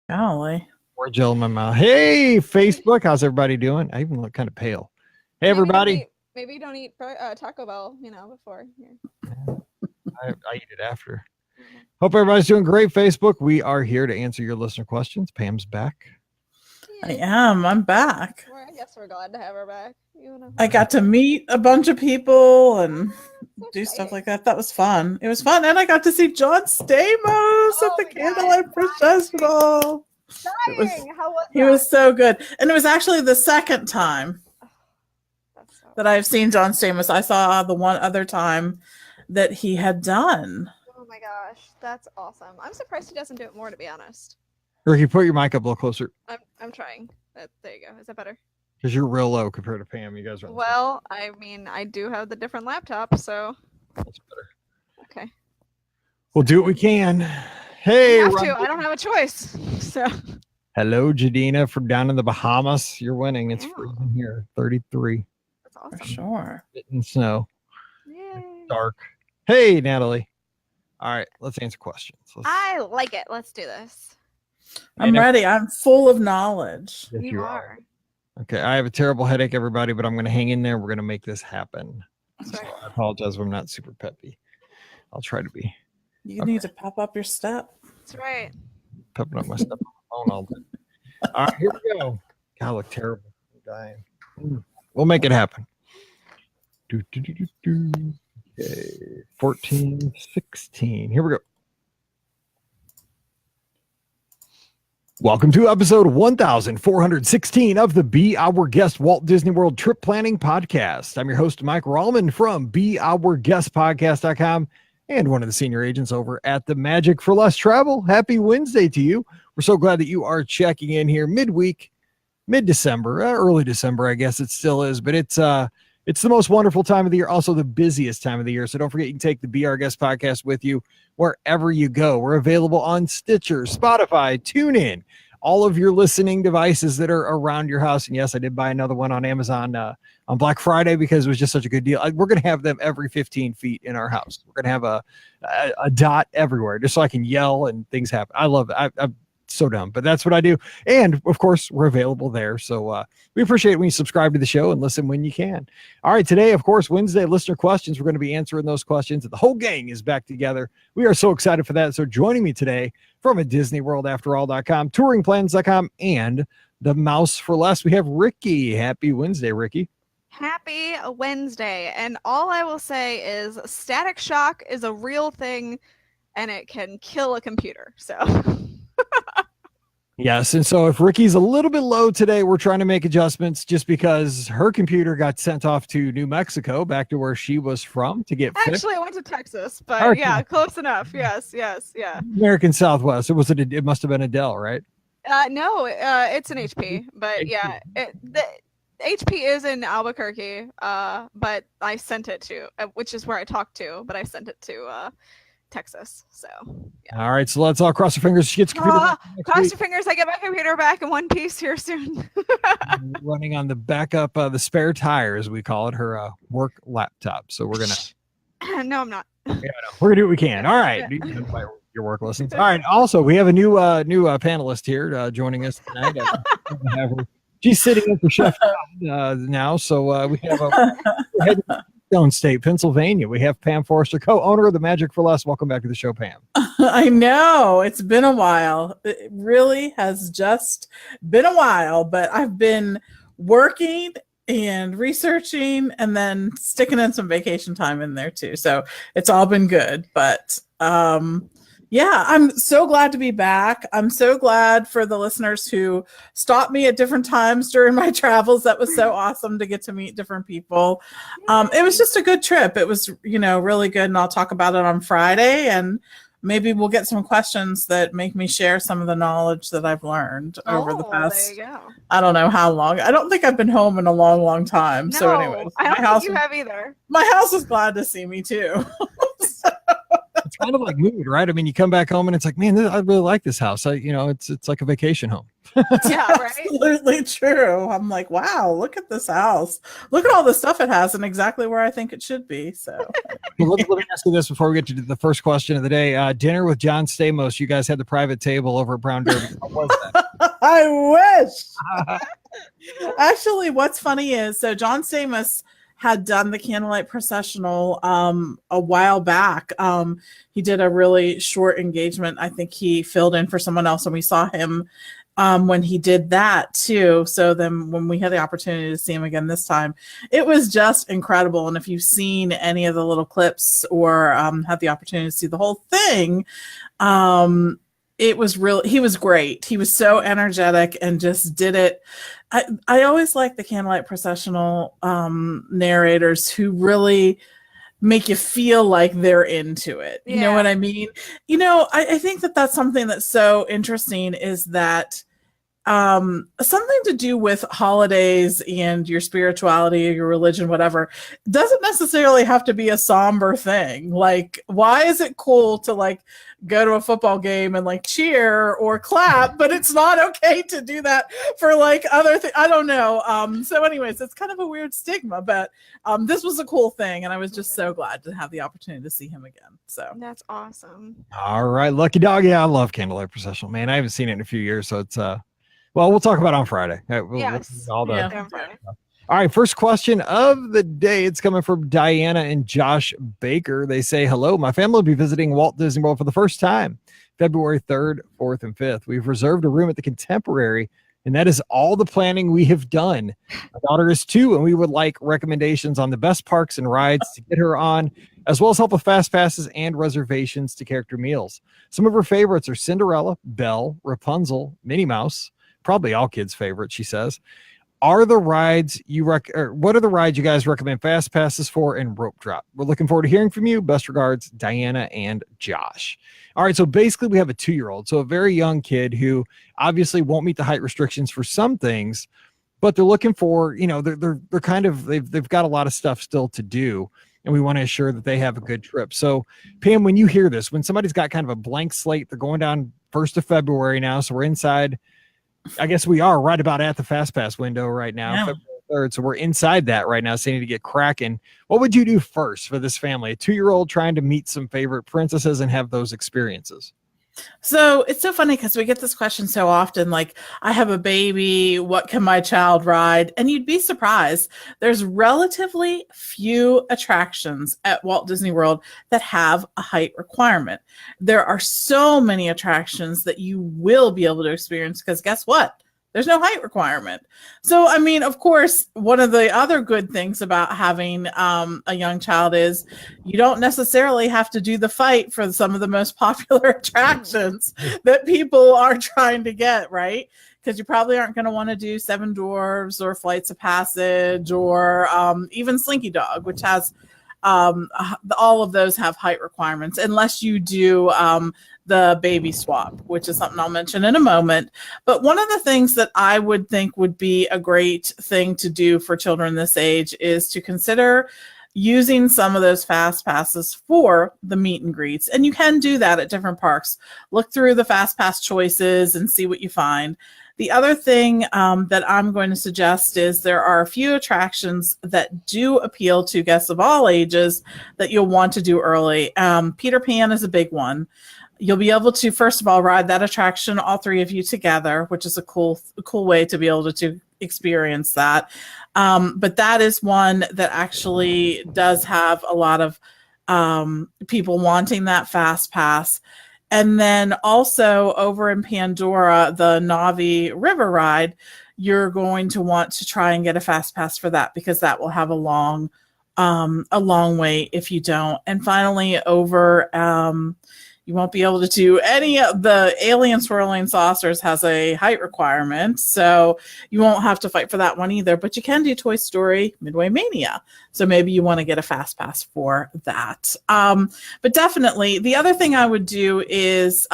Golly. More gel in my mouth. Hey, Facebook. How's everybody doing? I even look kind of pale. Hey, everybody. Maybe don't eat Taco Bell, before. I eat it after. Hope everybody's doing great, Facebook. We are here to answer your listener questions. Pam's back. I am. I'm back. I guess we're glad to have her back. I got to meet a bunch of people and do stuff like that. That was fun. It was fun. And I got to see John Stamos at the Candlelight Festival. He was so good. And it was actually the second time that I've seen John Stamos. I saw the one other time that he had done. Oh my gosh, that's awesome. I'm surprised he doesn't do it more, to be honest. Ricky, put your mic up a little closer. I'm trying. There you go. Is that better? Because you're real low compared to Pam. You guys are. Well, I mean, I do have the different laptop, so. That's better. Okay. We'll do what we can. Hey, I don't have a choice. So. Hello, Jadina from down in the Bahamas. You're winning. It's freezing here. 33. That's awesome. For sure. In snow. Yay. Dark. Hey, Natalie. All right, let's answer questions. I like it. Let's do this. I'm ready. I'm full of knowledge. Yes, you are. Okay, I have a terrible headache, everybody, but I'm going to hang in there. We're going to make this happen. So I apologize if I'm not super peppy. I'll try to be. You need to pep up your step. That's right. Pepping up my step on the phone all day. All right, here we go. God, I look terrible. I'm dying. We'll make it happen. Okay, 14, 16. Here we go. Welcome to episode 1416 of the Be Our Guest Walt Disney World Trip Planning Podcast. I'm your host, Mike Rallman from BeOurGuestPodcast.com and one of the senior agents over at the Magic for Less Travel. Happy Wednesday to you. We're so glad that you are checking in here midweek, mid-December, early December, I guess it still is, but it's the most wonderful time of the year, also the busiest time of the year. So don't forget, you can take the Be Our Guest podcast with you wherever you go. We're available on Stitcher, Spotify, TuneIn, all of your listening devices that are around your house. And yes, I did buy another one on Amazon on Black Friday because it was just such a good deal. We're going to have them every 15 feet in our house. We're going to have a dot everywhere just so I can yell and things happen. I love it. I'm so dumb, but that's what I do. And of course, we're available there. So we appreciate it when you subscribe to the show and listen when you can. All right, today, of course, Wednesday listener questions. We're going to be answering those questions. The whole gang is back together. We are so excited for that. So joining me today from a DisneyWorldAfterAll.com, TouringPlans.com, and the Mouse for Less, we have Ricky. Happy Wednesday, Ricky. Happy Wednesday. And all I will say is static shock is a real thing and it can kill a computer. So... Yes, and so if Ricky's a little bit low today, we're trying to make adjustments just because her computer got sent off to New Mexico, back to where she was from, to get fixed. Actually, I went to Texas, but yeah, close enough. Yes, yeah. American Southwest. It must have been a Dell, right? No, it's an HP, but HP. Yeah, the HP is in Albuquerque, but I sent it to, which is where I talked to, but I sent it to Texas. So yeah. All right, so let's all cross our fingers. She gets computer back cross your fingers. I get my computer back in one piece here soon. Running on the backup, the spare tire, as we call it, her work laptop. So we're gonna. No, I'm not. Yeah, no, we're gonna do what we can. All right, your work lessons. All right. Also, we have a new panelist here joining us tonight. She's sitting in for Chef now, so we have a. Stone State, Pennsylvania. We have Pam Forrester, co-owner of the Magic for Less. Welcome back to the show, Pam. I know it's been a while. It really has just been a while, but I've been working and researching and then sticking in some vacation time in there too. So it's all been good, but yeah, I'm so glad to be back. I'm so glad for the listeners who stopped me at different times during my travels. That was so awesome to get to meet different people. It was just a good trip. It was, really good. And I'll talk about it on Friday, and maybe we'll get some questions that make me share some of the knowledge that I've learned over the past, I don't know how long. I don't think I've been home in a long, long time. No, so anyways, I don't think you have either. My house is glad to see me too. it's kind of like mood, right? I mean, you come back home and it's like, man, I really like this house. It's like a vacation home. Yeah, right. Absolutely true. I'm like, wow, look at this house. Look at all the stuff it has and exactly where I think it should be. So Well, let me ask you this before we get to the first question of the day. Dinner with John Stamos. You guys had the private table over at Brown Derby. How was that? I wish. Actually, what's funny is so John Stamos had done the candlelight processional a while back. He did a really short engagement. I think he filled in for someone else, and we saw him when he did that too. So then when we had the opportunity to see him again this time, it was just incredible. And if you've seen any of the little clips or had the opportunity to see the whole thing, it was he was great. He was so energetic and just did it. I always like the candlelight processional narrators who really make you feel like they're into it. You know what I mean? I think that's something that's so interesting is that something to do with holidays and your spirituality or your religion, whatever, doesn't necessarily have to be a somber thing. Like, why is it cool to like go to a football game and like cheer or clap, but it's not okay to do that for like other things? I don't know. So anyways, it's kind of a weird stigma, but this was a cool thing. And I was just so glad to have the opportunity to see him again. So That's awesome. All right. Lucky dog. Yeah, I love candlelight processional, man. I haven't seen it in a few years. So it's, well, we'll talk about it on Friday. Yes. All Friday. right, first question of the day. It's coming from Diana and Josh Baker. They say, hello, my family will be visiting Walt Disney World for the first time, February 3rd, 4th, and 5th. We've reserved a room at the Contemporary, and that is all the planning we have done. My daughter is 2, and we would like recommendations on the best parks and rides to get her on, as well as help with fast passes and reservations to character meals. Some of her favorites are Cinderella, Belle, Rapunzel, Minnie Mouse, probably all kids' favorites, she says. Are the rides what are the rides you guys recommend fast passes for and rope drop? We're looking forward to hearing from you. Best regards, Diana and Josh. All right, so basically we have a 2-year-old, so a very young kid who obviously won't meet the height restrictions for some things, but they're looking for, they're kind of they've got a lot of stuff still to do, and we want to ensure that they have a good trip. So Pam, when you hear this, when somebody's got kind of a blank slate, they're going down 1st of February now, so we're inside. I guess we are right about at the Fast Pass window right now, February 3rd. So we're inside that right now, so you need to get cracking. What would you do first for this family? A 2-year-old trying to meet some favorite princesses and have those experiences. So it's so funny because we get this question so often, like, I have a baby, what can my child ride? And you'd be surprised. There's relatively few attractions at Walt Disney World that have a height requirement. There are so many attractions that you will be able to experience because guess what? There's no height requirement. So, I mean, of course, one of the other good things about having a young child is you don't necessarily have to do the fight for some of the most popular attractions that people are trying to get, right? Because you probably aren't going to want to do Seven Dwarfs or Flights of Passage or even Slinky Dog, which has all of those have height requirements, unless you do the baby swap, which is something I'll mention in a moment. But one of the things that I would think would be a great thing to do for children this age is to consider using some of those fast passes for the meet and greets. And you can do that at different parks. Look through the fast pass choices and see what you find. The other thing that I'm going to suggest is there are a few attractions that do appeal to guests of all ages that you'll want to do early. Peter Pan is a big one. You'll be able to, first of all, ride that attraction, all 3 of you together, which is a cool way to be able to experience that. But that is one that actually does have a lot of people wanting that fast pass. And then also over in Pandora, the Navi River ride, you're going to want to try and get a fast pass for that because that will have a long wait if you don't. And finally, over you won't be able to do any of the Alien Swirling Saucers has a height requirement, so you won't have to fight for that one either, but you can do Toy Story Midway Mania. So maybe you want to get a fast pass for that. But definitely the other thing I would do is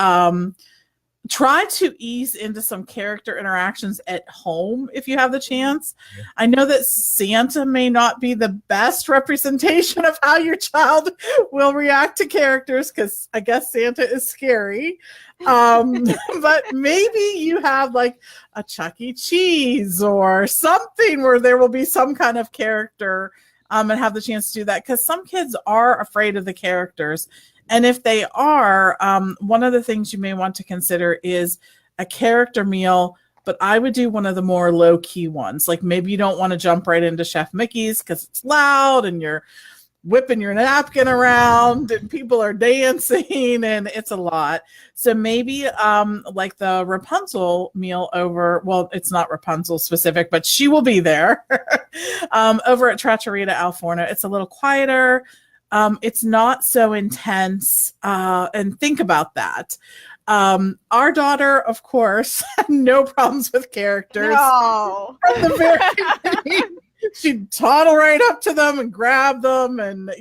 try to ease into some character interactions at home if you have the chance. I know that Santa may not be the best representation of how your child will react to characters, because I guess Santa is scary. But maybe you have like a Chuck E. Cheese or something where there will be some kind of character, and have the chance to do that, because some kids are afraid of the characters. And if they are, one of the things you may want to consider is a character meal, but I would do one of the more low-key ones. Like maybe you don't want to jump right into Chef Mickey's because it's loud and you're whipping your napkin around and people are dancing and it's a lot. So maybe like the Rapunzel meal over, well, it's not Rapunzel specific, but she will be there over at Trattorita Al Forno. It's a little quieter. It's not so intense. And think about that. Our daughter, of course, had no problems with characters. No. From the very beginning. She'd toddle right up to them and grab them and,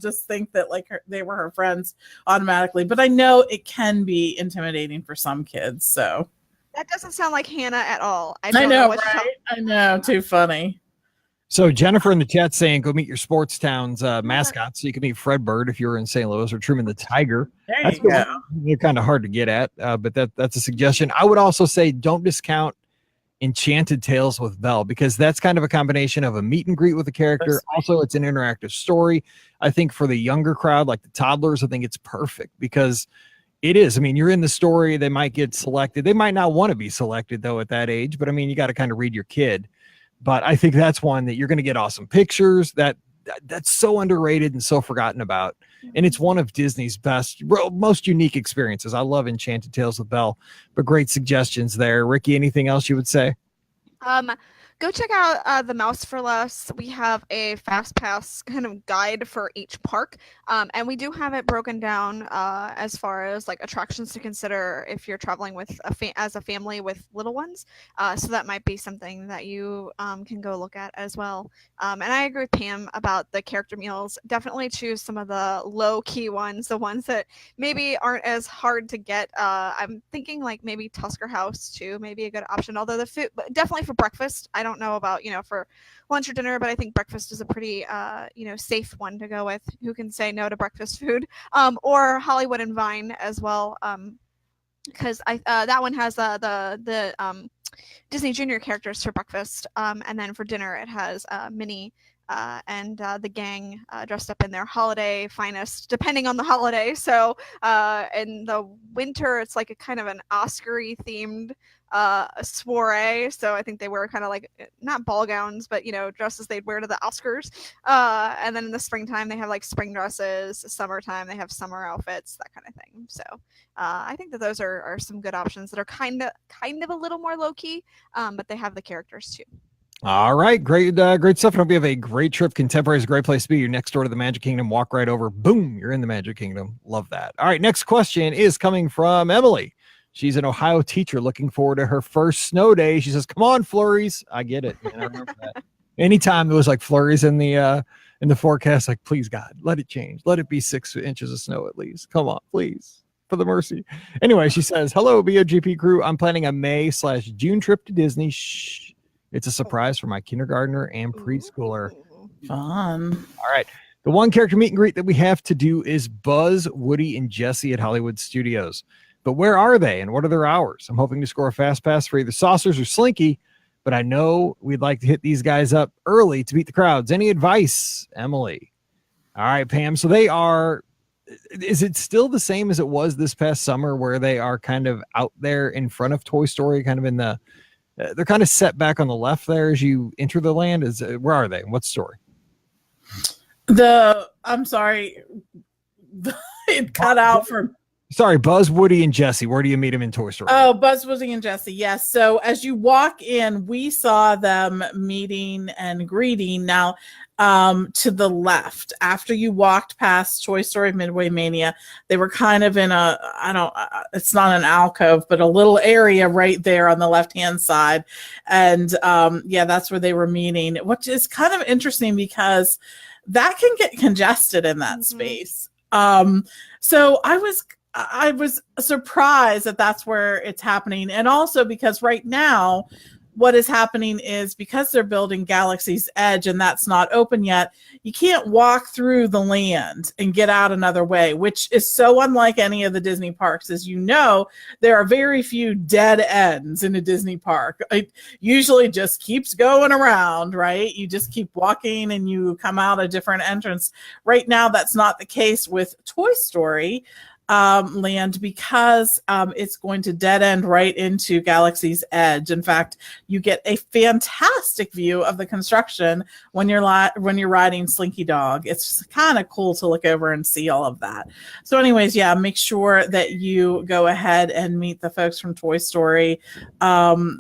just think that like they were her friends automatically. But I know it can be intimidating for some kids. So that doesn't sound like Hannah at all. I know, right? I know. Too funny. So Jennifer in the chat saying, go meet your sports town's mascot. So you can meet Fred Bird if you were in St. Louis, or Truman the Tiger. There you go. They're kind of hard to get at, but that's a suggestion. I would also say don't discount Enchanted Tales with Belle, because that's kind of a combination of a meet and greet with a character. Also, it's an interactive story. I think for the younger crowd, like the toddlers, I think it's perfect because it is. I mean, you're in the story. They might get selected. They might not want to be selected, though, at that age. But, I mean, you got to kind of read your kid. But I think that's one that you're going to get awesome pictures. That's so underrated and so forgotten about. And it's one of Disney's best, most unique experiences. I love Enchanted Tales with Belle, but great suggestions there. Ricky, anything else you would say? Go check out the Mouse for Less. We have a fast pass kind of guide for each park, and we do have it broken down as far as like attractions to consider if you're traveling with as a family with little ones. So that might be something that you can go look at as well. And I agree with Pam about the character meals. Definitely choose some of the low-key ones, the ones that maybe aren't as hard to get. I'm thinking like maybe Tusker House too, maybe a good option. Although the food, definitely for breakfast. I don't know about, for lunch or dinner, but I think breakfast is a pretty, safe one to go with. Who can say no to breakfast food? Or Hollywood and Vine as well. Because that one has the Disney Junior characters for breakfast. And then for dinner, it has Minnie and the gang dressed up in their holiday finest, depending on the holiday. So in the winter, it's like a kind of an Oscar-y themed soiree. So I think they wear kind of like, not ball gowns, but dresses they'd wear to the Oscars. And then in the springtime, they have like spring dresses. Summertime, they have summer outfits, that kind of thing. So I think that those are some good options that are kind of a little more low key, but they have the characters too. All right, great stuff. I hope you have a great trip. Contemporary is a great place to be. You're next door to the Magic Kingdom. Walk right over. Boom, you're in the Magic Kingdom. Love that. All right, next question is coming from Emily. She's an Ohio teacher looking forward to her first snow day. She says, "Come on, flurries." I get it. Man, I remember that. Anytime there was like flurries in the forecast, like, please God, let it change. Let it be 6 inches of snow at least. Come on, please, for the mercy. Anyway, she says, "Hello, BOGP crew. I'm planning a May/June trip to Disney. Shh. It's a surprise for my kindergartner and preschooler." Fun. All right. The one character meet and greet that we have to do is Buzz, Woody, and Jesse at Hollywood Studios. But where are they and what are their hours? I'm hoping to score a fast pass for either Saucers or Slinky, but I know we'd like to hit these guys up early to beat the crowds. Any advice, Emily? All right, Pam. So they are, is it still the same as it was this past summer where they are kind of out there in front of Toy Story, kind of in the, they're kind of set back on the left there as you enter the land? Where are they? What's the story? I'm sorry. It cut out for... Sorry, Buzz, Woody, and Jesse. Where do you meet them in Toy Story? Oh, Buzz, Woody, and Jesse. Yes. So as you walk in, we saw them meeting and greeting. Now, to the left, after you walked past Toy Story Midway Mania, they were kind of in it's not an alcove, but a little area right there on the left-hand side. And that's where they were meeting, which is kind of interesting because that can get congested in that space. So I was surprised that that's where it's happening. And also because right now, what is happening is because they're building Galaxy's Edge and that's not open yet, you can't walk through the land and get out another way, which is so unlike any of the Disney parks. As you know, there are very few dead ends in a Disney park. It usually just keeps going around, right? You just keep walking and you come out a different entrance. Right now, that's not the case with Toy Story land, because it's going to dead end right into Galaxy's Edge. In fact, you get a fantastic view of the construction when you're riding Slinky Dog. It's kind of cool to look over and see all of that. So anyways, yeah, make sure that you go ahead and meet the folks from Toy Story.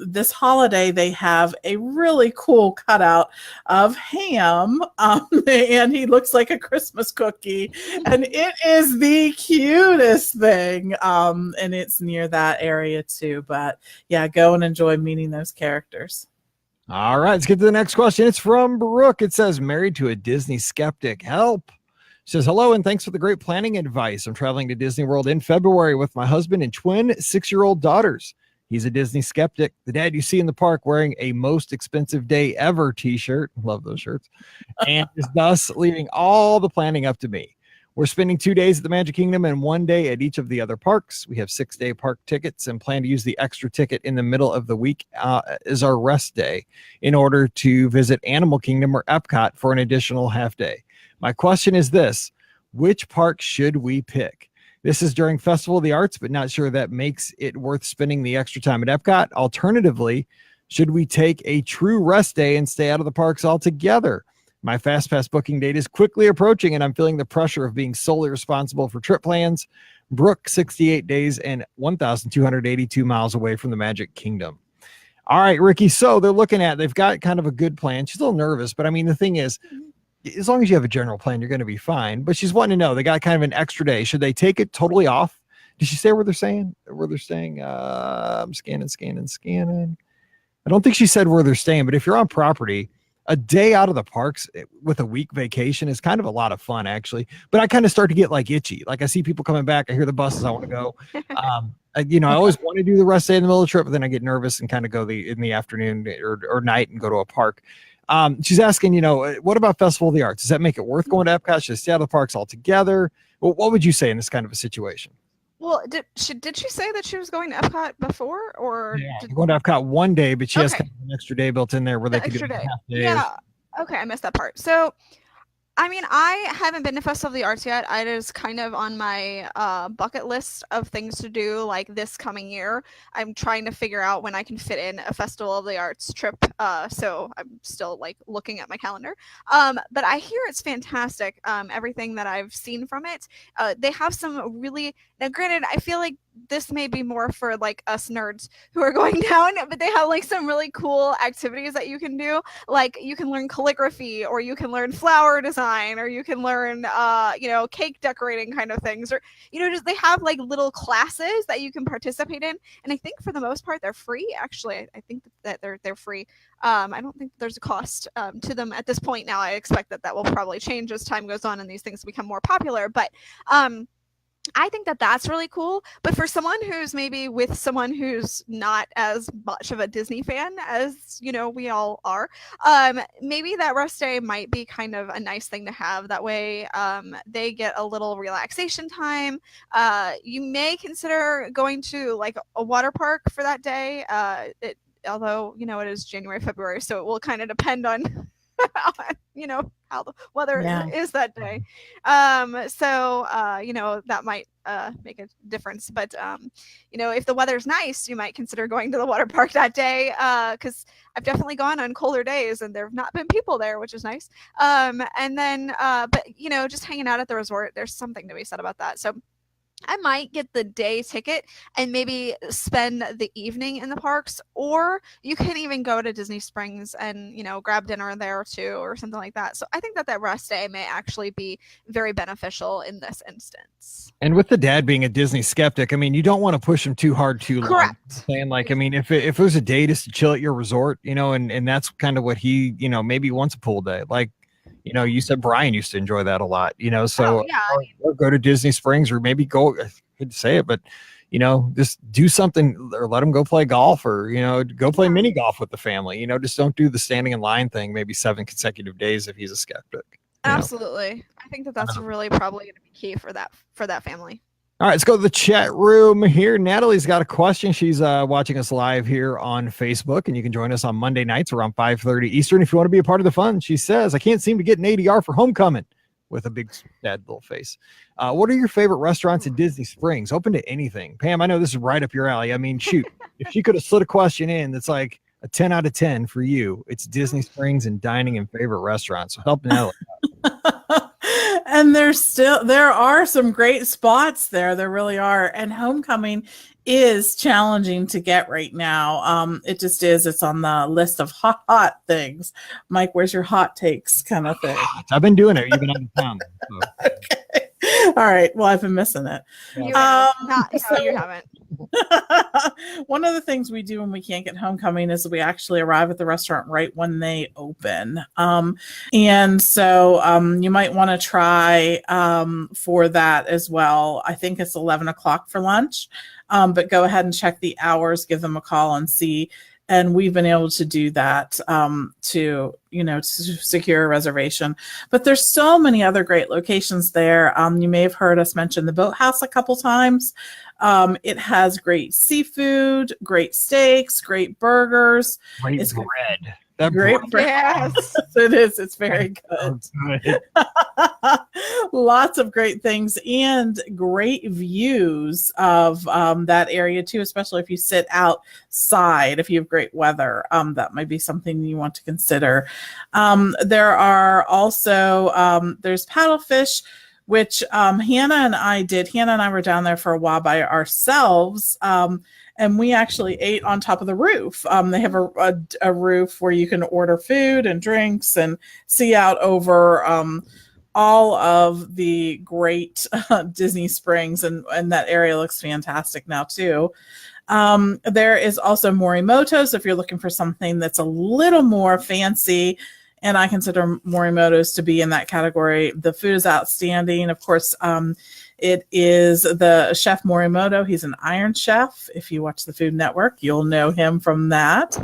This holiday, they have a really cool cutout of Ham, and he looks like a Christmas cookie, and it is the cutest thing, and it's near that area too. But yeah, go and enjoy meeting those characters. All right, let's get to the next question. It's from Brooke. It says, married to a Disney skeptic. Help. She says, hello, and thanks for the great planning advice. I'm traveling to Disney World in February with my husband and twin 6-year-old daughters. He's a Disney skeptic, the dad you see in the park wearing a most expensive day ever t-shirt. Love those shirts. And is thus leaving all the planning up to me. We're spending 2 days at the Magic Kingdom and 1 day at each of the other parks. We have 6-day park tickets and plan to use the extra ticket in the middle of the week as our rest day in order to visit Animal Kingdom or Epcot for an additional half day. My question is this: which park should we pick? This is during Festival of the Arts, but not sure that makes it worth spending the extra time at Epcot. Alternatively, should we take a true rest day and stay out of the parks altogether? My Fast Pass booking date is quickly approaching, and I'm feeling the pressure of being solely responsible for trip plans. Brooke, 68 days and 1,282 miles away from the Magic Kingdom. All right, Ricky. So they've got kind of a good plan. She's a little nervous, but I mean, the thing is, as long as you have a general plan, you're going to be fine. But she's wanting to know, they got kind of an extra day. Should they take it totally off? Did she say where they're staying? I'm scanning. I don't think she said where they're staying, but if you're on property, a day out of the parks with a week vacation is kind of a lot of fun, actually. But I kind of start to get like itchy. Like I see people coming back. I hear the buses. I want to go. I always want to do the rest day in the middle of the trip, but then I get nervous and kind of go in the afternoon or night and go to a park. She's asking, what about Festival of the Arts? Does that make it worth going to Epcot? Should I stay out of the parks altogether? Well, what would you say in this kind of a situation? Well, did she say that she was going to Epcot before, or going to Epcot 1 day, but she has kind of an extra day built in there where they could do a half day. Yeah. Okay, I missed that part. So, I mean, I haven't been to Festival of the Arts yet. It is kind of on my bucket list of things to do, like this coming year. I'm trying to figure out when I can fit in a Festival of the Arts trip. So I'm still like looking at my calendar. But I hear it's fantastic. Everything that I've seen from it, they have some really. Now, granted, I feel like this may be more for like us nerds who are going down, but they have like some really cool activities that you can do. Like you can learn calligraphy, or you can learn flower design, or you can learn, cake decorating kind of things, or, just they have like little classes that you can participate in. And I think for the most part, they're free. Actually, I think that they're free. I don't think there's a cost to them at this point. Now, I expect that will probably change as time goes on and these things become more popular. But I think that that's really cool. But for someone who's maybe with someone who's not as much of a Disney fan as, we all are, maybe that rest day might be kind of a nice thing to have. That way they get a little relaxation time. You may consider going to like a water park for that day. Although, it is January, February, so it will kind of depend on how the weather is that day. That might make a difference. But, if the weather's nice, you might consider going to the water park that day, because I've definitely gone on colder days and there have not been people there, which is nice. But just hanging out at the resort, there's something to be said about that. So I might get the day ticket and maybe spend the evening in the parks, or you can even go to Disney Springs and, grab dinner there too, or something like that. So I think that rest day may actually be very beneficial in this instance. And with the dad being a Disney skeptic, I mean, you don't want to push him too hard too long. Correct. Saying like, I mean, if it was a day just to chill at your resort, and that's kind of what he, maybe wants a pool day. Like, you said Brian used to enjoy that a lot, so or go to Disney Springs, or maybe go hate to say it, but just do something, or let them go play golf, or go play mini golf with the family. Just don't do the standing in line thing maybe 7 consecutive days if he's a skeptic. Absolutely. I think that's really probably going to be key for that family. All right, let's go to the chat room here. Natalie's got a question. She's watching us live here on Facebook, and you can join us on Monday nights around 5:30 Eastern if you want to be a part of the fun. She says, I can't seem to get an ADR for homecoming, with a big sad little face. What are your favorite restaurants in Disney Springs? Open to anything. Pam, I know this is right up your alley. I mean, shoot, if she could have slid a question in that's like a 10 out of 10 for you, it's Disney Springs and dining in favorite restaurants. So help Natalie out. And there are some great spots there. There really are. And homecoming is challenging to get right now. It just is. It's on the list of hot things. Mike, where's your hot takes kind of thing? I've been doing it. You've been out of town. So. Okay. All right. Well, I've been missing it. You haven't. One of the things we do when we can't get homecoming is we actually arrive at the restaurant right when they open. And so you might want to try for that as well. I think it's 11 o'clock for lunch, but go ahead and check the hours, give them a call and see. And we've been able to do that to secure a reservation. But there's so many other great locations there. You may have heard us mention the Boathouse a couple times. It has great seafood, great steaks, great burgers. Great bread. That great bread. Yes, it is. It's very good. Lots of great things and great views of that area too, especially if you sit outside, if you have great weather. That might be something you want to consider. There are also, there's paddlefish, which Hannah and I were down there for a while by ourselves. And we actually ate on top of the roof. They have a roof where you can order food and drinks and see out over all of the great Disney Springs. And that area looks fantastic now too. There is also Morimoto's if you're looking for something that's a little more fancy. And I consider Morimoto's to be in that category. The food is outstanding. Of course, it is the Chef Morimoto. He's an Iron Chef. If you watch the Food Network, you'll know him from that.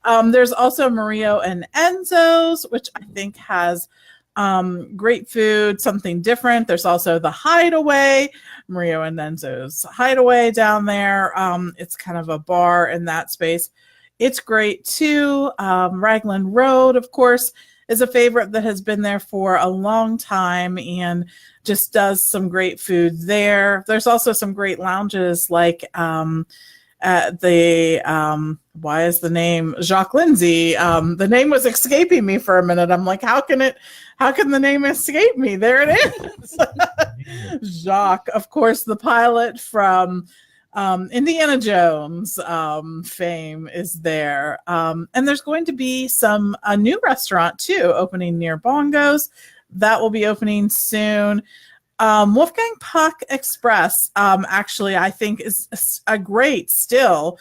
There's also Mario and Enzo's, which I think has great food, something different. There's also the Hideaway, Mario and Enzo's Hideaway down there. It's kind of a bar in that space. It's great too. Raglan Road, of course, is a favorite that has been there for a long time and just does some great food there. There's also some great lounges like at the why is the name Jacques Lindsay? The name was escaping me for a minute. I'm like, how can the name escape me? There it is. Jacques, of course, the pilot from Indiana Jones fame is there. And there's going to be a new restaurant too opening near Bongo's. That will be opening soon. Wolfgang Puck Express actually I think is a great still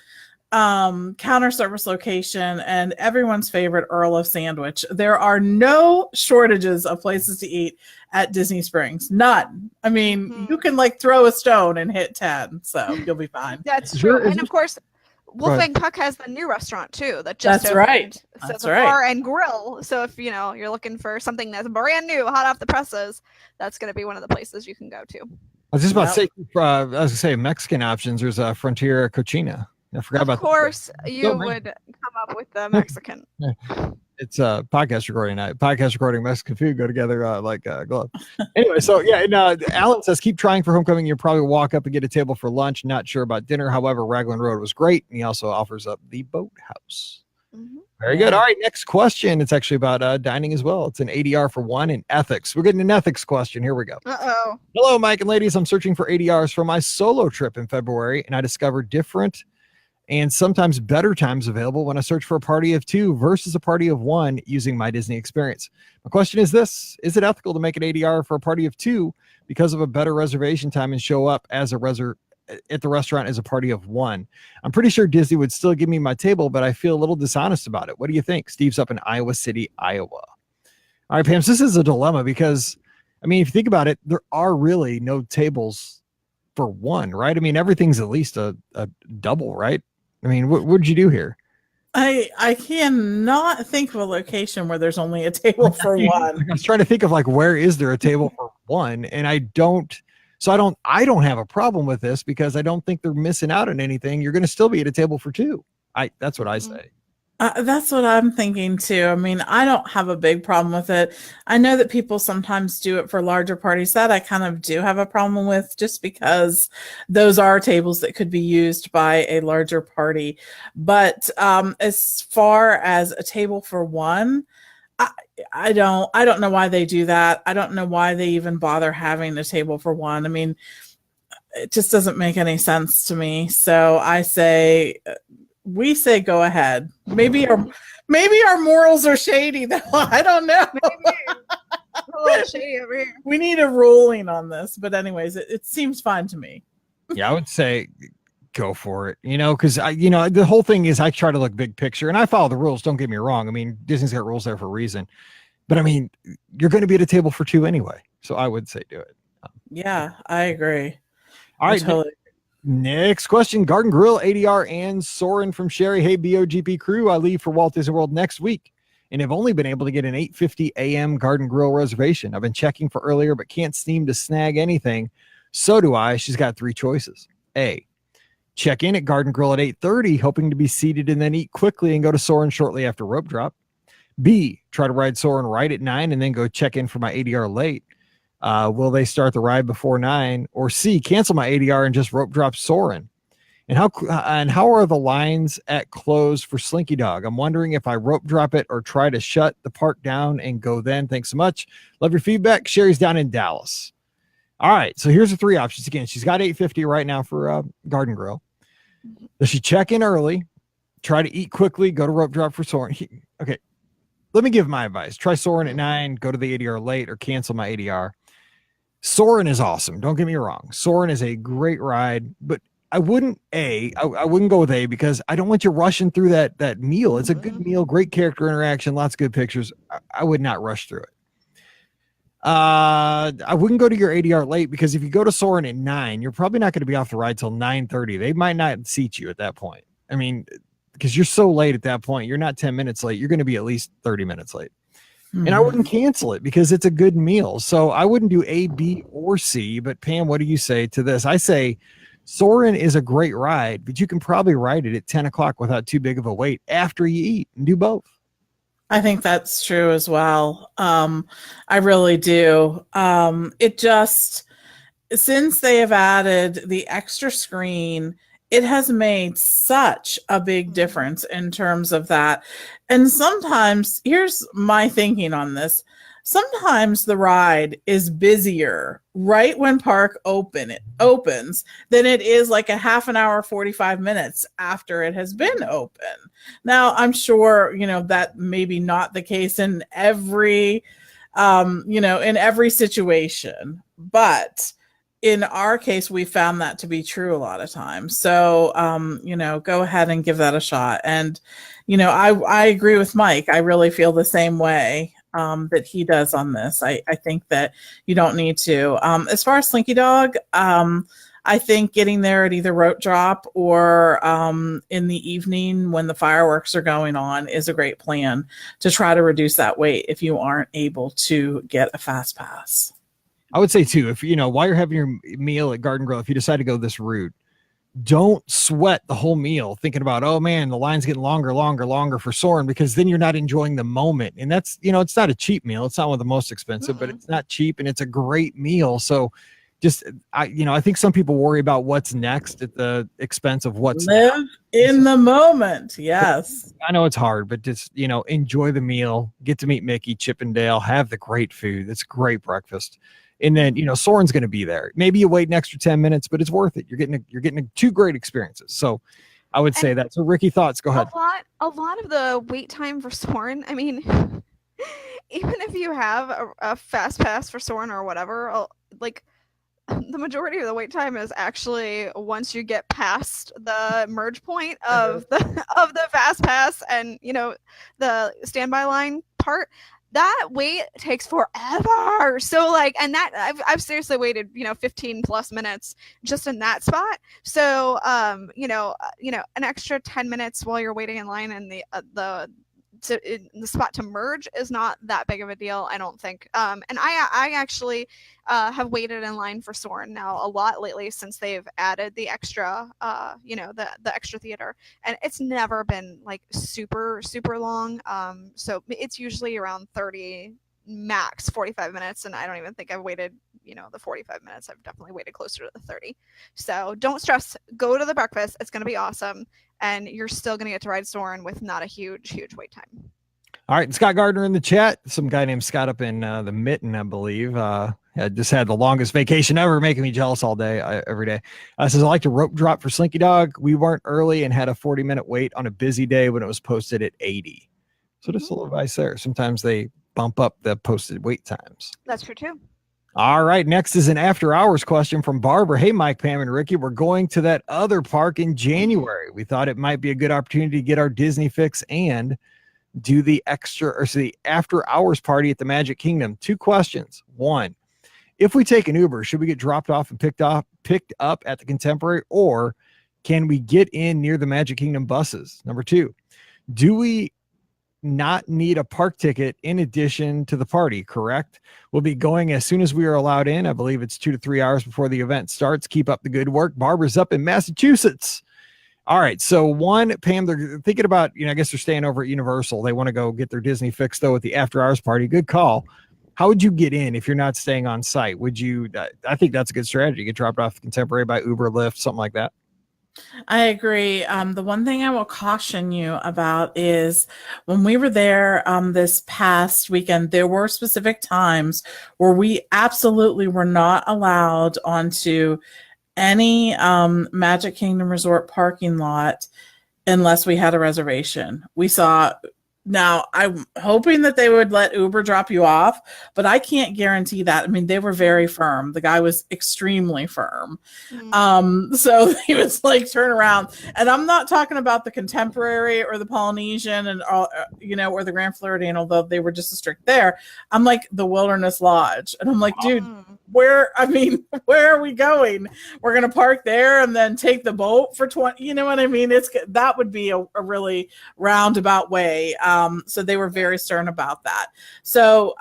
counter service location and everyone's favorite Earl of Sandwich. There are no shortages of places to eat at Disney Springs. None. I mean, you can like throw a stone and hit 10, so you'll be fine. That's true. And of course, Wolfgang Puck has the new restaurant too that just That's opened. Right. So That's the right. Bar and grill. So if you're looking for something that's brand new, hot off the presses, that's going to be one of the places you can go to. I was just about to say, Mexican options. There's a Frontier Cochina. I forgot about that. Of course, you would come up with the Mexican. It's a podcast recording night. Podcast recording, Mexican food go together like a glove. Anyway, so yeah, and Alan says, keep trying for homecoming. You'll probably walk up and get a table for lunch. Not sure about dinner. However, Raglan Road was great. And he also offers up the Boathouse. Mm-hmm. Very good. All right, next question. It's actually about dining as well. It's an ADR for one and ethics. We're getting an ethics question. Here we go. Uh-oh. Hello, Mike and ladies. I'm searching for ADRs for my solo trip in February, and I discovered different and sometimes better times available when I search for a party of 2 versus a party of 1 using my Disney experience. My question is this: is it ethical to make an ADR for a party of 2 because of a better reservation time and show up as at the restaurant as a party of 1? I'm pretty sure Disney would still give me my table, but I feel a little dishonest about it. What do you think? Steve's up in Iowa City, Iowa. All right, Pam, so this is a dilemma because, I mean, if you think about it, there are really no tables for one, right? I mean, everything's at least a double, right? I mean, what did you do here? I cannot think of a location where there's only a table for one. I was trying to think of like, where is there a table for one? And I don't have a problem with this because I don't think they're missing out on anything. You're going to still be at a table for two. That's what I say. That's what I'm thinking too. I mean, I don't have a big problem with it. I know that people sometimes do it for larger parties. That I kind of do have a problem with just because those are tables that could be used by a larger party. But as far as a table for one, I don't know why they do that. I don't know why they even bother having a table for one. I mean, it just doesn't make any sense to me. So we say go ahead. Maybe our morals are shady though. I don't know. Maybe a little shady over here. We need a ruling on this, but anyways, it seems fine to me. Yeah, I would say go for it. Because the whole thing is I try to look big picture, and I follow the rules. Don't get me wrong. I mean, Disney's got rules there for a reason, but I mean, you're going to be at a table for two anyway, so I would say do it. Yeah, I agree. All right. Totally. Next question, Garden Grill, ADR, and Soren from Sherry. Hey, BOGP crew, I leave for Walt Disney World next week and have only been able to get an 8:50 a.m. Garden Grill reservation. I've been checking for earlier, but can't seem to snag anything. So do I. She's got three choices. A, check in at Garden Grill at 8:30, hoping to be seated and then eat quickly and go to Soren shortly after rope drop. B, try to ride Soren right at 9 and then go check in for my ADR late. Will they start the ride before 9? Or C, cancel my ADR and just rope drop Soren? And how are the lines at close for Slinky Dog? I'm wondering if I rope drop it or try to shut the park down and go then. Thanks so much. Love your feedback. Sherry's down in Dallas. All right, so here's the three options. Again, she's got 8:50 right now for Garden Grill. Does she check in early, try to eat quickly, go to rope drop for Soren? Okay, let me give my advice. Try Soren at 9, go to the ADR late, or cancel my ADR. Soren is awesome. Don't get me wrong. Soren is a great ride, but I wouldn't go with A because I don't want you rushing through that meal. It's a good meal, great character interaction, lots of good pictures. I would not rush through it. I wouldn't go to your ADR late because if you go to Soren at 9, you're probably not going to be off the ride till 9:30. They might not seat you at that point. I mean, because you're so late at that point, you're not 10 minutes late. You're going to be at least 30 minutes late. And I wouldn't cancel it because it's a good meal. So I wouldn't do A, B, or C. But Pam, what do you say to this? I say Soren is a great ride, but you can probably ride it at 10 o'clock without too big of a wait after you eat and do both. I think that's true as well. I really do. It just, since they have added the extra screen, it has made such a big difference in terms of that. And sometimes, here's my thinking on this. Sometimes the ride is busier right when park opens than it is like a half an hour, 45 minutes after it has been open. Now, I'm sure, that may be not the case in every, in every situation, but in our case, we found that to be true a lot of times. So, go ahead and give that a shot. And, I agree with Mike. I really feel the same way that he does on this. I think that you don't need to. As far as Slinky Dog, I think getting there at either rope drop or in the evening when the fireworks are going on is a great plan to try to reduce that wait if you aren't able to get a fast pass. I would say too, if while you're having your meal at Garden Grill, if you decide to go this route, don't sweat the whole meal thinking about, oh man, the line's getting longer for Soren, because then you're not enjoying the moment. And that's, it's not a cheap meal. It's not one of the most expensive, but it's not cheap and it's a great meal. So just, I think some people worry about what's next at the expense of what's live in the moment. Yes. I know it's hard, but just, enjoy the meal, get to meet Mickey, Chip and Dale, have the great food. It's great breakfast. And then, Soren's going to be there. Maybe you wait an extra 10 minutes, but it's worth it. You're getting two great experiences. So I would say that. So Ricky, thoughts, go ahead. A lot of the wait time for Soren, I mean, even if you have a fast pass for Soren or whatever, like the majority of the wait time is actually once you get past the merge point of the fast pass and, the standby line part. that wait takes forever. So like, and that I've seriously waited, 15 plus minutes just in that spot. So, an extra 10 minutes while you're waiting in line and the spot to merge is not that big of a deal, I don't think. And I actually have waited in line for Soarin' now a lot lately since they've added the extra, the extra theater, and it's never been like super long. So it's usually around 30, max 45 minutes, and I don't even think I've waited the 45 minutes. I've definitely waited closer to the 30. So don't stress, go to the breakfast, it's going to be awesome, and you're still going to get to ride Soarin' with not a huge wait time. All right, Scott Gardner in the chat. Some guy named Scott up in the Mitten, I believe. I just had the longest vacation ever, making me jealous all day, every day. Says, I like to rope drop for Slinky Dog. We weren't early and had a 40-minute wait on a busy day when it was posted at 80. So just a little advice there. Sometimes they bump up the posted wait times. That's true too. All right, next is an after hours question from Barbara. Hey, Mike, Pam, and Ricky, we're going to that other park in January. We thought it might be a good opportunity to get our Disney fix and do the after hours party at the Magic Kingdom. 2 questions. 1, if we take an Uber, should we get dropped off and picked up at the Contemporary, or can we get in near the Magic Kingdom buses? Number 2, do we not need a park ticket in addition to the party, correct? We'll be going as soon as we are allowed in. I believe it's 2 to 3 hours before the event starts. Keep up the good work. Barbara's up in Massachusetts. All right. So 1, Pam, they're thinking about, I guess they're staying over at Universal. They want to go get their Disney fix though at the after hours party. Good call. How would you get in if you're not staying on site? Would you, I think that's a good strategy. Get dropped off at Contemporary by Uber, Lyft, something like that. I agree. The one thing I will caution you about is when we were there this past weekend, there were specific times where we absolutely were not allowed onto any Magic Kingdom Resort parking lot unless we had a reservation. We saw. Now, I'm hoping that they would let Uber drop you off, but I can't guarantee that. I mean, they were very firm. The guy was extremely firm. So he was like, turn around. And I'm not talking about the Contemporary or the Polynesian and all, or the Grand Floridian, although they were just as strict there. I'm like the Wilderness Lodge. And I'm like, dude, where are we going? We're going to park there and then take the boat for 20, you know what I mean? That would be a really roundabout way. So they were very stern about that. So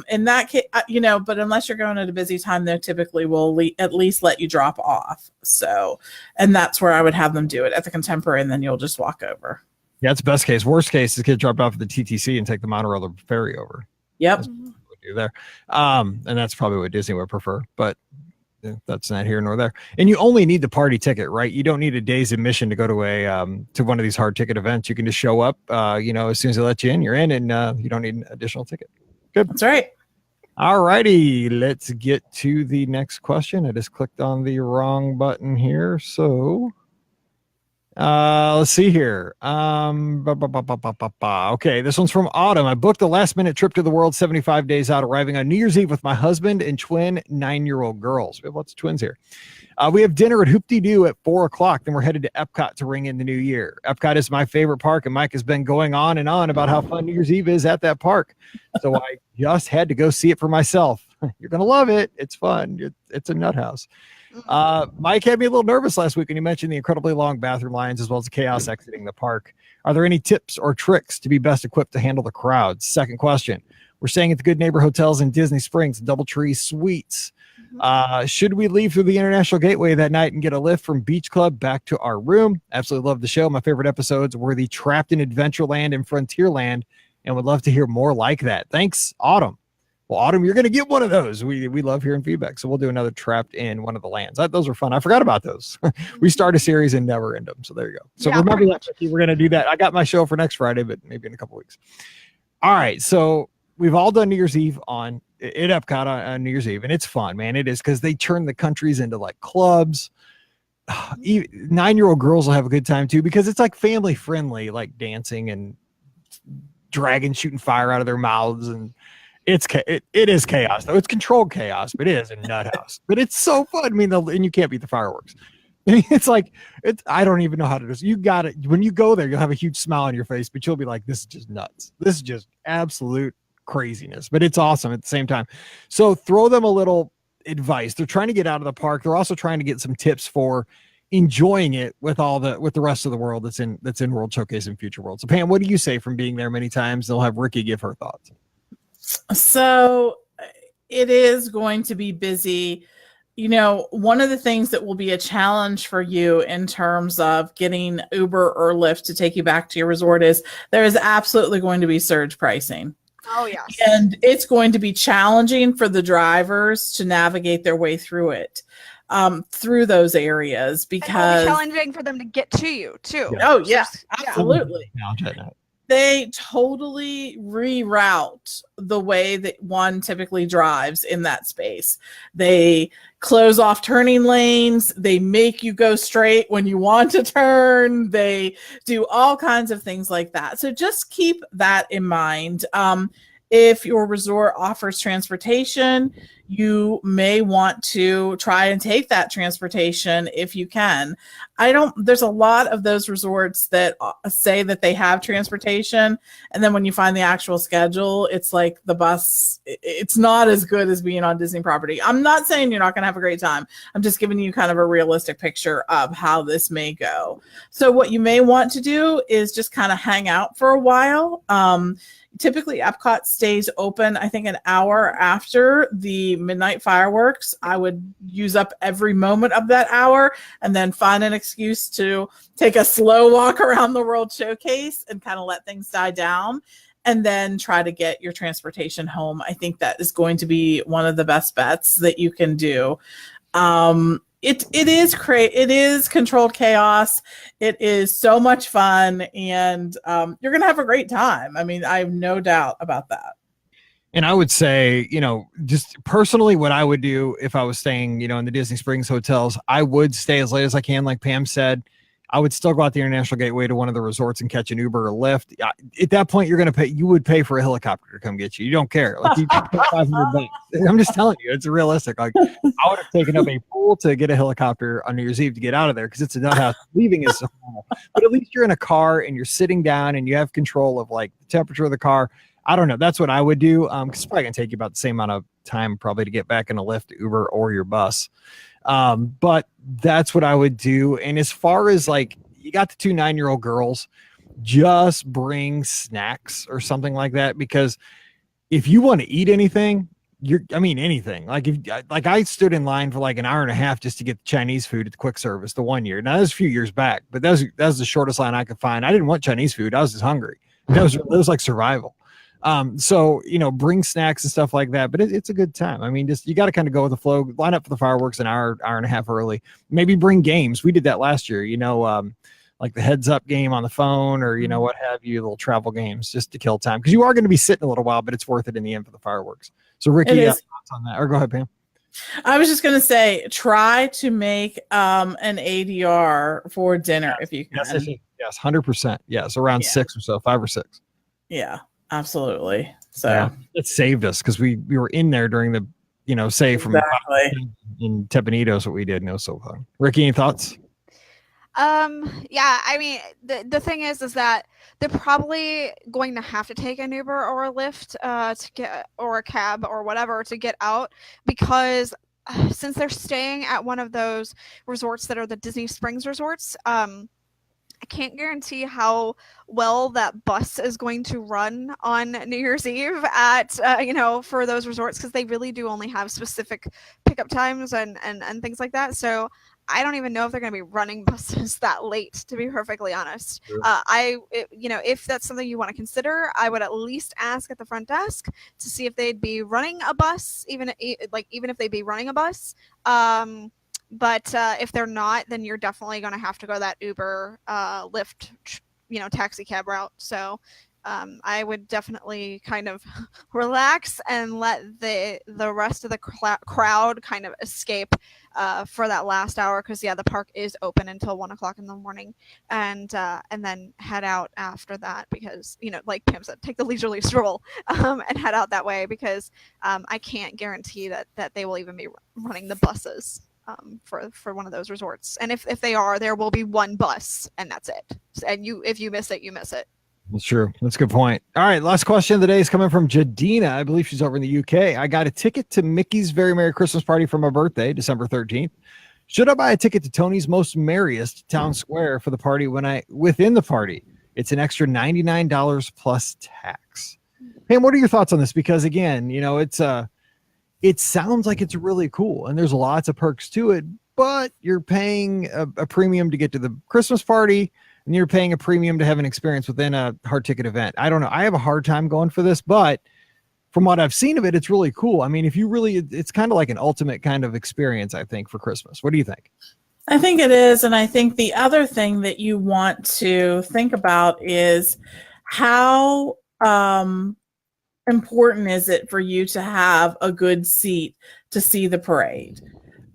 in that case, but unless you're going at a busy time, they typically will at least let you drop off. So, and that's where I would have them do it, at the Contemporary, and then you'll just walk over. Yeah, it's best case. Worst case is get dropped off at the TTC and take the monorail or ferry over. Yep. That's what we do there. And that's probably what Disney would prefer, but that's not here nor there. And you only need the party ticket, right? You don't need a day's admission to go to to one of these hard ticket events. You can just show up, as soon as they let you in, you're in, and you don't need an additional ticket. Good. That's right. All righty. Let's get to the next question. I just clicked on the wrong button here. So let's see here. Okay, this one's from Autumn. I booked a last-minute trip to the world 75 days out, arriving on New Year's Eve with my husband and twin 9-year-old girls. We have lots of twins here. We have dinner at Hoop-Dee-Doo at 4 o'clock. Then we're headed to Epcot to ring in the new year. Epcot is my favorite park, and Mike has been going on and on about how fun New Year's Eve is at that park. So I just had to go see it for myself. You're going to love it. It's fun. It's a nut house. Mike had me a little nervous last week when you mentioned the incredibly long bathroom lines as well as the chaos exiting the park. Are there any tips or tricks to be best equipped to handle the crowds? Second question. We're staying at the Good Neighbor Hotels in Disney Springs, DoubleTree Suites. Should we leave through the International Gateway that night and get a lift from Beach Club back to our room? Absolutely love the show. My favorite episodes were the Trapped in Adventureland and Frontierland, and would love to hear more like that. Thanks, Autumn. Well, Autumn, you're going to get one of those. We love hearing feedback. So we'll do another Trapped in one of the lands. Those are fun. I forgot about those. We start a series and never end them. So there you go. So remember that we're going to do that. I got my show for next Friday, but maybe in a couple weeks. All right. So we've all done New Year's Eve at Epcot on New Year's Eve. And it's fun, man. It is, because they turn the countries into like clubs. 9-year-old girls will have a good time too, because it's like family friendly, like dancing and dragons shooting fire out of their mouths, and it is chaos though. It's controlled chaos, but it is a nut house. But it's so fun. I mean, and you can't beat the fireworks. It's like I don't even know how to do this. You got it. When you go there, you'll have a huge smile on your face, but you'll be like, "This is just nuts. This is just absolute craziness, but it's awesome at the same time. So throw them a little advice. They're trying to get out of the park. They're also trying to get some tips for enjoying it with the rest of the world that's in World Showcase and Future World. So Pam, what do you say from being there many times? They'll have Ricky give her thoughts. So it is going to be busy. You know, one of the things that will be a challenge for you in terms of getting Uber or Lyft to take you back to your resort is there is absolutely going to be surge pricing. Oh, yes. And it's going to be challenging for the drivers to navigate their way through it, through those areas, because it'll be challenging for them to get to you too. Yeah. Oh yeah, absolutely. Yeah. They totally reroute the way that one typically drives in that space. They close off turning lanes. They make you go straight when you want to turn. They do all kinds of things like that. So just keep that in mind. If your resort offers transportation, you may want to try and take that transportation if you can. There's a lot of those resorts that say that they have transportation, and then when you find the actual schedule, it's like the bus, it's not as good as being on Disney property. I'm not saying you're not going to have a great time. I'm just giving you kind of a realistic picture of how this may go. So what you may want to do is just kind of hang out for a while. Typically Epcot stays open, I think, an hour after the midnight fireworks. I would use up every moment of that hour and then find an excuse to take a slow walk around the World Showcase and kind of let things die down, and then try to get your transportation home. I think that is going to be one of the best bets that you can do. It is controlled chaos. It is so much fun, and you're going to have a great time. I mean, I have no doubt about that. And I would say, just personally, what I would do if I was staying, in the Disney Springs hotels, I would stay as late as I can. Like Pam said, I would still go out the International Gateway to one of the resorts and catch an Uber or Lyft. At that point, you would pay for a helicopter to come get you. You don't care. Like, you pay $500. I'm just telling you, it's realistic. Like, I would have taken up a pool to get a helicopter on New Year's Eve to get out of there, because it's a nut house. Leaving is so normal. But at least you're in a car and you're sitting down and you have control of like the temperature of the car. I don't know. That's what I would do. Because it's probably gonna take you about the same amount of time probably to get back in a Lyft, Uber, or your bus. But that's what I would do. And as far as like, you got the 2 9-year-old girls, just bring snacks or something like that, because if you want to eat anything, anything. Like I stood in line for like an hour and a half just to get Chinese food at the quick service the one year. Now that was a few years back, but that was the shortest line I could find. I didn't want Chinese food. I was just hungry. That was like survival. So, bring snacks and stuff like that, but it's a good time. I mean, just, you got to kind of go with the flow, line up for the fireworks an hour and a half early, maybe bring games. We did that last year, like the heads up game on the phone, or, what have you, little travel games just to kill time. Cause you are going to be sitting a little while, but it's worth it in the end for the fireworks. So Ricky, thoughts on that, or go ahead, Pam. I was just going to say, try to make an ADR for dinner if you can. Yes, 100%. Yes, around 6 or so, 5 or 6. Yeah. Absolutely. So yeah, it saved us because we were in there during the, say from in Tepanitos, what we did. And it was so fun. Ricky, any thoughts? Yeah, I mean, the thing is that they're probably going to have to take an Uber or a Lyft to get, or a cab or whatever to get out, because since they're staying at one of those resorts that are the Disney Springs resorts, I can't guarantee how well that bus is going to run on New Year's Eve at, for those resorts, because they really do only have specific pickup times and things like that. So I don't even know if they're going to be running buses that late, to be perfectly honest. Sure. If that's something you want to consider, I would at least ask at the front desk to see if they'd be running a bus, even if they'd be running a bus. But if they're not, then you're definitely going to have to go that Uber, Lyft, taxi cab route. So I would definitely kind of relax and let the rest of the crowd kind of escape for that last hour, because the park is open until 1:00 in the morning, and then head out after that, because like Pam said, take the leisurely stroll and head out that way, because I can't guarantee that they will even be running the buses for one of those resorts. And if they are, there will be one bus and that's it. And if you miss it, you miss it. That's true. That's a good point. All right. Last question of the day is coming from Jadina. I believe she's over in the UK. I got a ticket to Mickey's Very Merry Christmas Party for my birthday, December 13th. Should I buy a ticket to Tony's Most Merriest Town Square for the party within the party? It's an extra $99 plus tax. Pam, what are your thoughts on this? Because again, it sounds like it's really cool and there's lots of perks to it, but you're paying a premium to get to the Christmas party and you're paying a premium to have an experience within a hard ticket event. I don't know. I have a hard time going for this, but from what I've seen of it, it's really cool. I mean, it's kind of like an ultimate kind of experience, I think, for Christmas. What do you think? I think it is. And I think the other thing that you want to think about is how important is it for you to have a good seat to see the parade?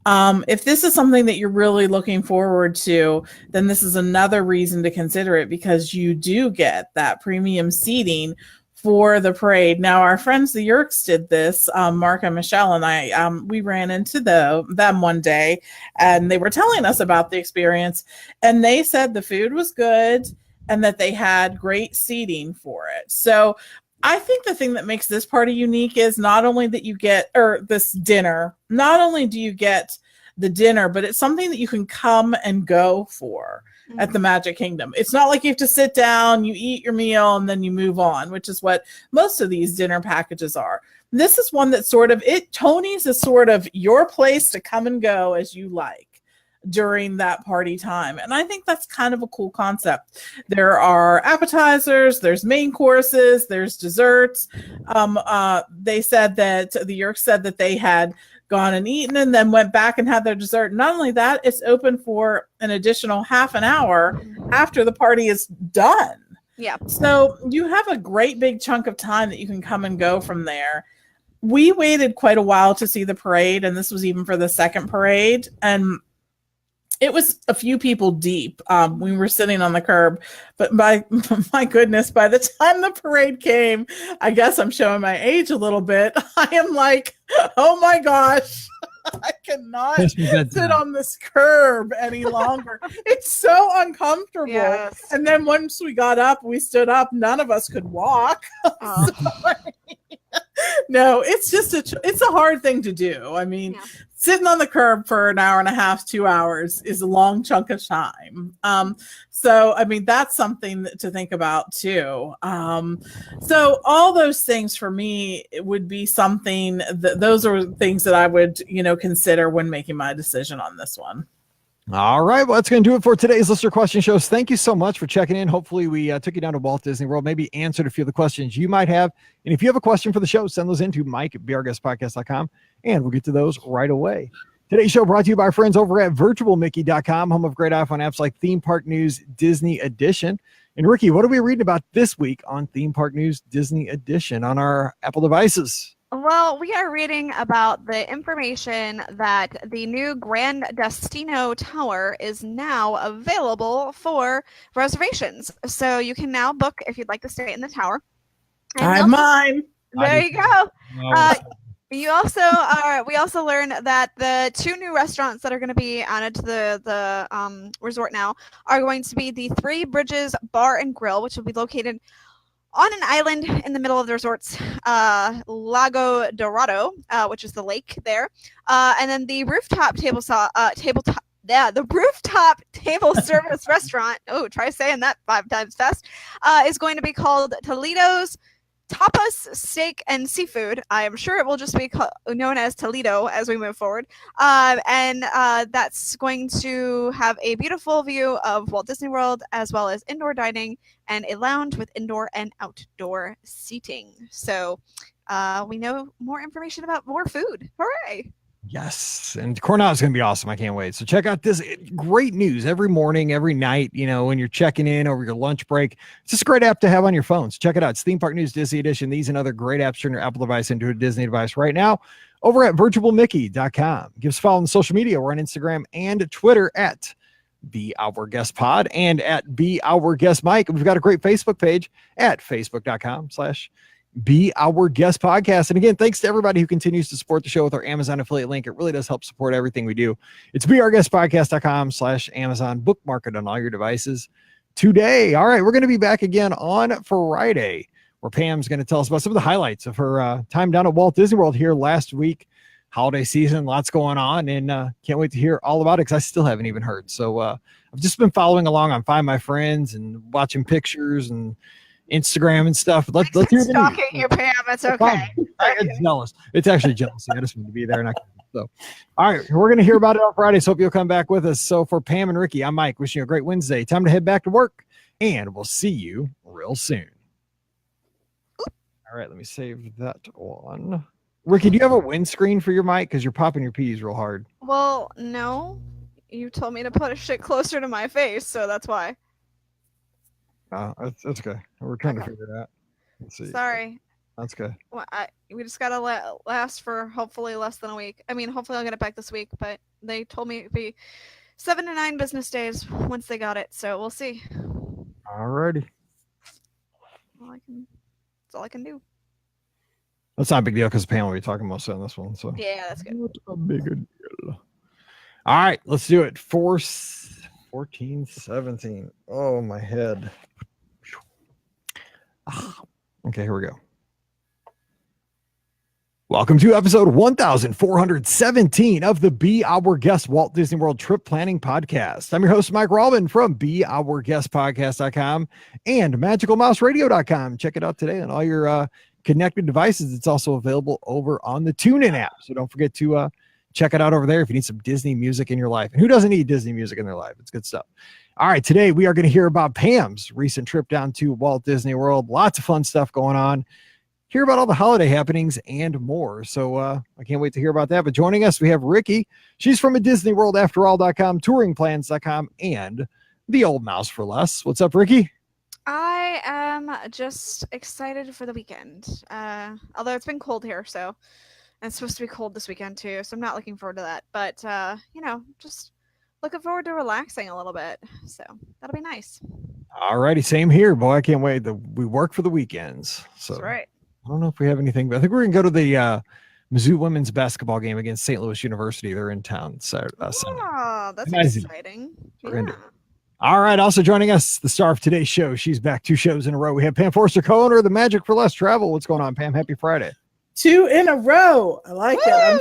If this is something that you're really looking forward to, then this is another reason to consider it, because you do get that premium seating for the parade. Now, our friends, the Yerks, did this. Mark and Michelle and I, we ran into them one day, and they were telling us about the experience, and they said the food was good and that they had great seating for it. So I think the thing that makes this party unique is not only that you get, or this dinner, not only do you get the dinner, but it's something that you can come and go for at the Magic Kingdom. It's not like you have to sit down, you eat your meal, and then you move on, which is what most of these dinner packages are. This is one that Tony's is sort of your place to come and go as you like during that party time. And I think that's kind of a cool concept. There are appetizers, there's main courses, there's desserts. They said that the Yerks said that they had gone and eaten and then went back and had their dessert. Not only that, it's open for an additional half an hour after the party is done. Yeah. So you have a great big chunk of time that you can come and go from there. We waited quite a while to see the parade, and this was even for the second parade. And it was a few people deep. We were sitting on the curb, but my goodness, by the time the parade came, I guess I'm showing my age a little bit. I am like, oh my gosh, I cannot sit on this curb any longer. It's so uncomfortable. Yes. And then once we got up, we stood up. None of us could walk. Oh. No, it's just it's a hard thing to do. I mean, sitting on the curb for an hour and a half, 2 hours is a long chunk of time. So, I mean, that's something to think about too. So all those things for me, it would be something those are things that I would, consider when making my decision on this one. All right. Well, that's going to do it for today's listener question shows. Thank you so much for checking in. Hopefully we took you down to Walt Disney World, maybe answered a few of the questions you might have. And if you have a question for the show, send those in to mike@beourguestpodcast.com and we'll get to those right away. Today's show brought to you by our friends over at virtualmickey.com, home of great iPhone apps like Theme Park News Disney Edition. And Ricky, what are we reading about this week on Theme Park News Disney Edition on our Apple devices? Well, we are reading about the information that the new Grand Destino Tower is now available for reservations. So you can now book if you'd like to stay in the tower. I have mine. There you go. We also learned that the two new restaurants that are going to be added to the resort now are going to be the Three Bridges Bar and Grill, which will be located on an island in the middle of the resort's Lago Dorado, which is the lake there, and then the rooftop table service restaurant. Oh, try saying that 5 times fast. Is going to be called Toledo's Tapas, Steak, and Seafood. I am sure it will just be known as Toledo as we move forward. And that's going to have a beautiful view of Walt Disney World, as well as indoor dining and a lounge with indoor and outdoor seating. So we know more information about more food. Hooray! Yes. And Coronado is going to be awesome. I can't wait. So check out this great news every morning, every night, when you're checking in over your lunch break. It's just a great app to have on your phones. Check it out. It's Theme Park News Disney Edition. These and other great apps turn your Apple device into a Disney device right now over at virtualmickey.com. Give us a follow on social media. We're on Instagram and Twitter at Be Our Guest Pod and at Be Our Guest Mike. We've got a great Facebook page at facebook.com/Be Our Guest Podcast. And again, thanks to everybody who continues to support the show with our Amazon affiliate link. It really does help support everything we do. It's beourguestpodcast.com/Amazon. Bookmark it on all your devices today. All right, we're going to be back again on Friday, where Pam's going to tell us about some of the highlights of her time down at Walt Disney World here last week. Holiday season, lots going on, and can't wait to hear all about it because I still haven't even heard. So I've just been following along on Find My Friends and watching pictures and Instagram and stuff. Let's hear the stalking you, Pam. It's okay. It's jealous. It's actually jealousy. I just want to be there. And so, all right, we're going to hear about it on Friday. So hope you'll come back with us. So for Pam and Ricky, I'm Mike. Wishing you a great Wednesday. Time to head back to work, and we'll see you real soon. All right, let me save that one. Ricky, do you have a windscreen for your mic? Because you're popping your P's real hard. Well, no. You told me to put a shit closer to my face, so that's why. That's okay. We're trying to figure it out. Let's see. Sorry. That's good. Well, we just gotta last for hopefully less than a week. I mean, hopefully I'll get it back this week, but they told me it'd be 7 to 9 business days once they got it, so we'll see. All righty. That's all I can do. That's not a big deal because Pam will be talking mostly on this one. So yeah, that's good. Not a big deal. All right, let's do it. 14, 17. Oh, my head. Okay, here we go. Welcome to episode 1417 of the Be Our Guest Walt Disney World Trip Planning Podcast. I'm your host, Mike Rallman from BeOurGuestPodcast.com and MagicalMouseRadio.com. Check it out today on all your connected devices. It's also available over on the TuneIn app. So don't forget to check it out over there if you need some Disney music in your life. And who doesn't need Disney music in their life? It's good stuff. All right, today we are going to hear about Pam's recent trip down to Walt Disney World. Lots of fun stuff going on. Hear about all the holiday happenings and more. So I can't wait to hear about that. But joining us, we have Ricky. She's from a DisneyWorldAfterAll.com, TouringPlans.com, and The Old Mouse for Less. What's up, Ricky? I am just excited for the weekend. Although it's been cold here, so and it's supposed to be cold this weekend too, so I'm not looking forward to that. But just looking forward to relaxing a little bit. So that'll be nice. All righty, same here, boy. I can't wait. We work for the weekends. So that's right. I don't know if we have anything, but I think we're gonna go to the Mizzou women's basketball game against St. Louis University. They're in town Sunday. Oh, that's Amazing. exciting. Yeah. All right, also joining us, the star of today's show. She's back 2 shows in a row. We have Pam Forster, co-owner of the Magic for Less Travel. What's going on, Pam? Happy Friday. 2 in a row. I like it.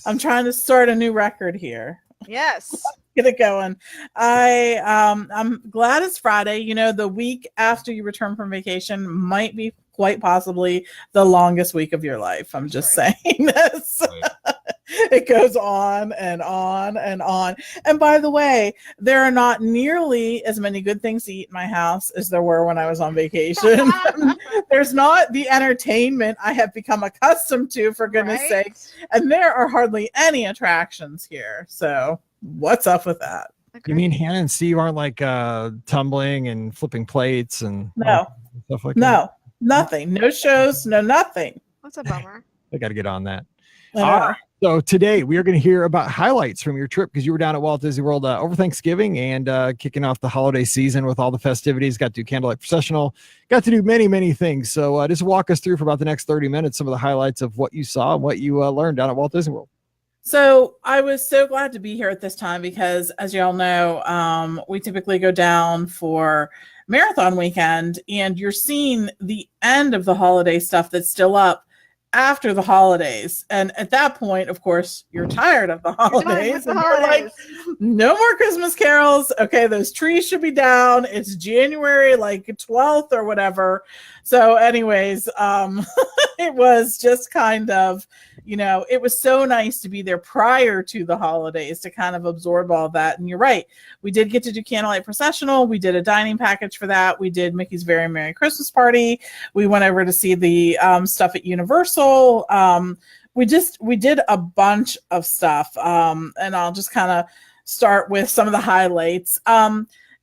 I'm trying to start a new record here. Yes. Get it going. I'm glad it's Friday. You know, the week after you return from vacation might be quite possibly the longest week of your life. I'm just saying this. Right. It goes on and on and on. And by the way, there are not nearly as many good things to eat in my house as there were when I was on vacation. There's not the entertainment I have become accustomed to, for goodness sake. And there are hardly any attractions here. So what's up with that? You mean Hannah and Steve aren't like tumbling and flipping plates and stuff like that? No, nothing. No shows, no nothing. What's a bummer? I got to get on that. All right. So today we are going to hear about highlights from your trip because you were down at Walt Disney World over Thanksgiving and kicking off the holiday season with all the festivities. Got to do candlelight processional. Got to do many, many things. So just walk us through for about the next 30 minutes some of the highlights of what you saw and what you learned down at Walt Disney World. So I was so glad to be here at this time because, as you all know, we typically go down for marathon weekend, and you're seeing the end of the holiday stuff that's still up after the holidays. And at that point, of course, you're tired of the holidays. And you're like, no more Christmas carols. Okay, those trees should be down. It's January like 12th or whatever. So anyways, it was just kind of, it was so nice to be there prior to the holidays to kind of absorb all that. And you're right. We did get to do candlelight processional. We did a dining package for that. We did Mickey's Very Merry Christmas Party. We went over to see the stuff at Universal. We did a bunch of stuff. And I'll just kind of start with some of the highlights.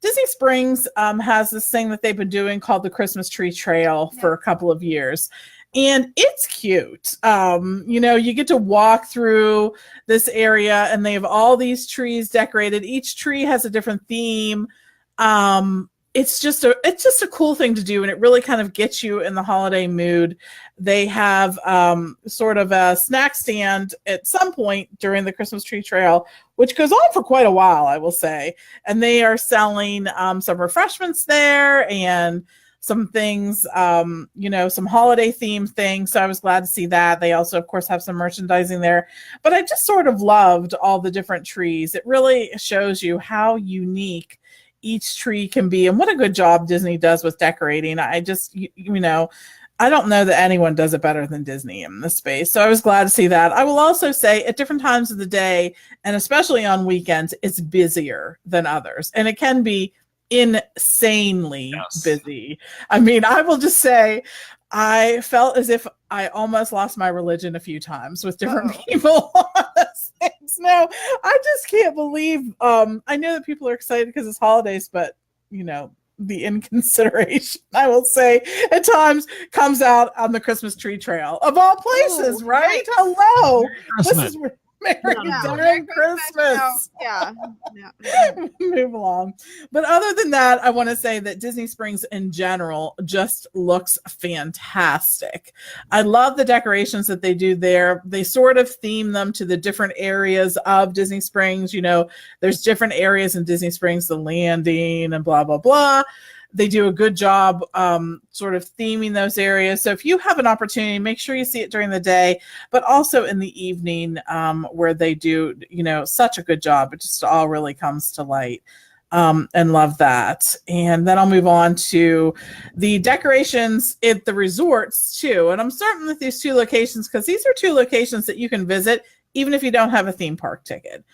Disney Springs has this thing that they've been doing called the Christmas Tree Trail for a couple of years. And it's cute. You get to walk through this area and they have all these trees decorated. Each tree has a different theme. it's just a cool thing to do, and it really kind of gets you in the holiday mood. They have sort of a snack stand at some point during the Christmas tree trail, which goes on for quite a while, I will say. And they are selling some refreshments there and some things, some holiday themed things. So I was glad to see that. They also, of course, have some merchandising there. But I just sort of loved all the different trees. It really shows you how unique each tree can be, and what a good job Disney does with decorating. I just, I don't know that anyone does it better than Disney in this space. So I was glad to see that. I will also say at different times of the day, and especially on weekends, it's busier than others. And it can be insanely busy. I mean, I will just say, I felt as if I almost lost my religion a few times with different people on those things. No, I just can't believe. I know that people are excited because it's holidays, but the inconsideration, I will say, at times comes out on the Christmas tree trail of all places. Right? Hello, this is Merry Christmas. Yeah. Move along. But other than that, I want to say that Disney Springs in general just looks fantastic. I love the decorations that they do there. They sort of theme them to the different areas of Disney Springs. There's different areas in Disney Springs, the landing and blah, blah, blah. They do a good job sort of theming those areas. So if you have an opportunity, make sure you see it during the day, but also in the evening where they do, such a good job. It just all really comes to light, and love that. And then I'll move on to the decorations at the resorts too. And I'm starting with these two locations because these are two locations that you can visit even if you don't have a theme park ticket.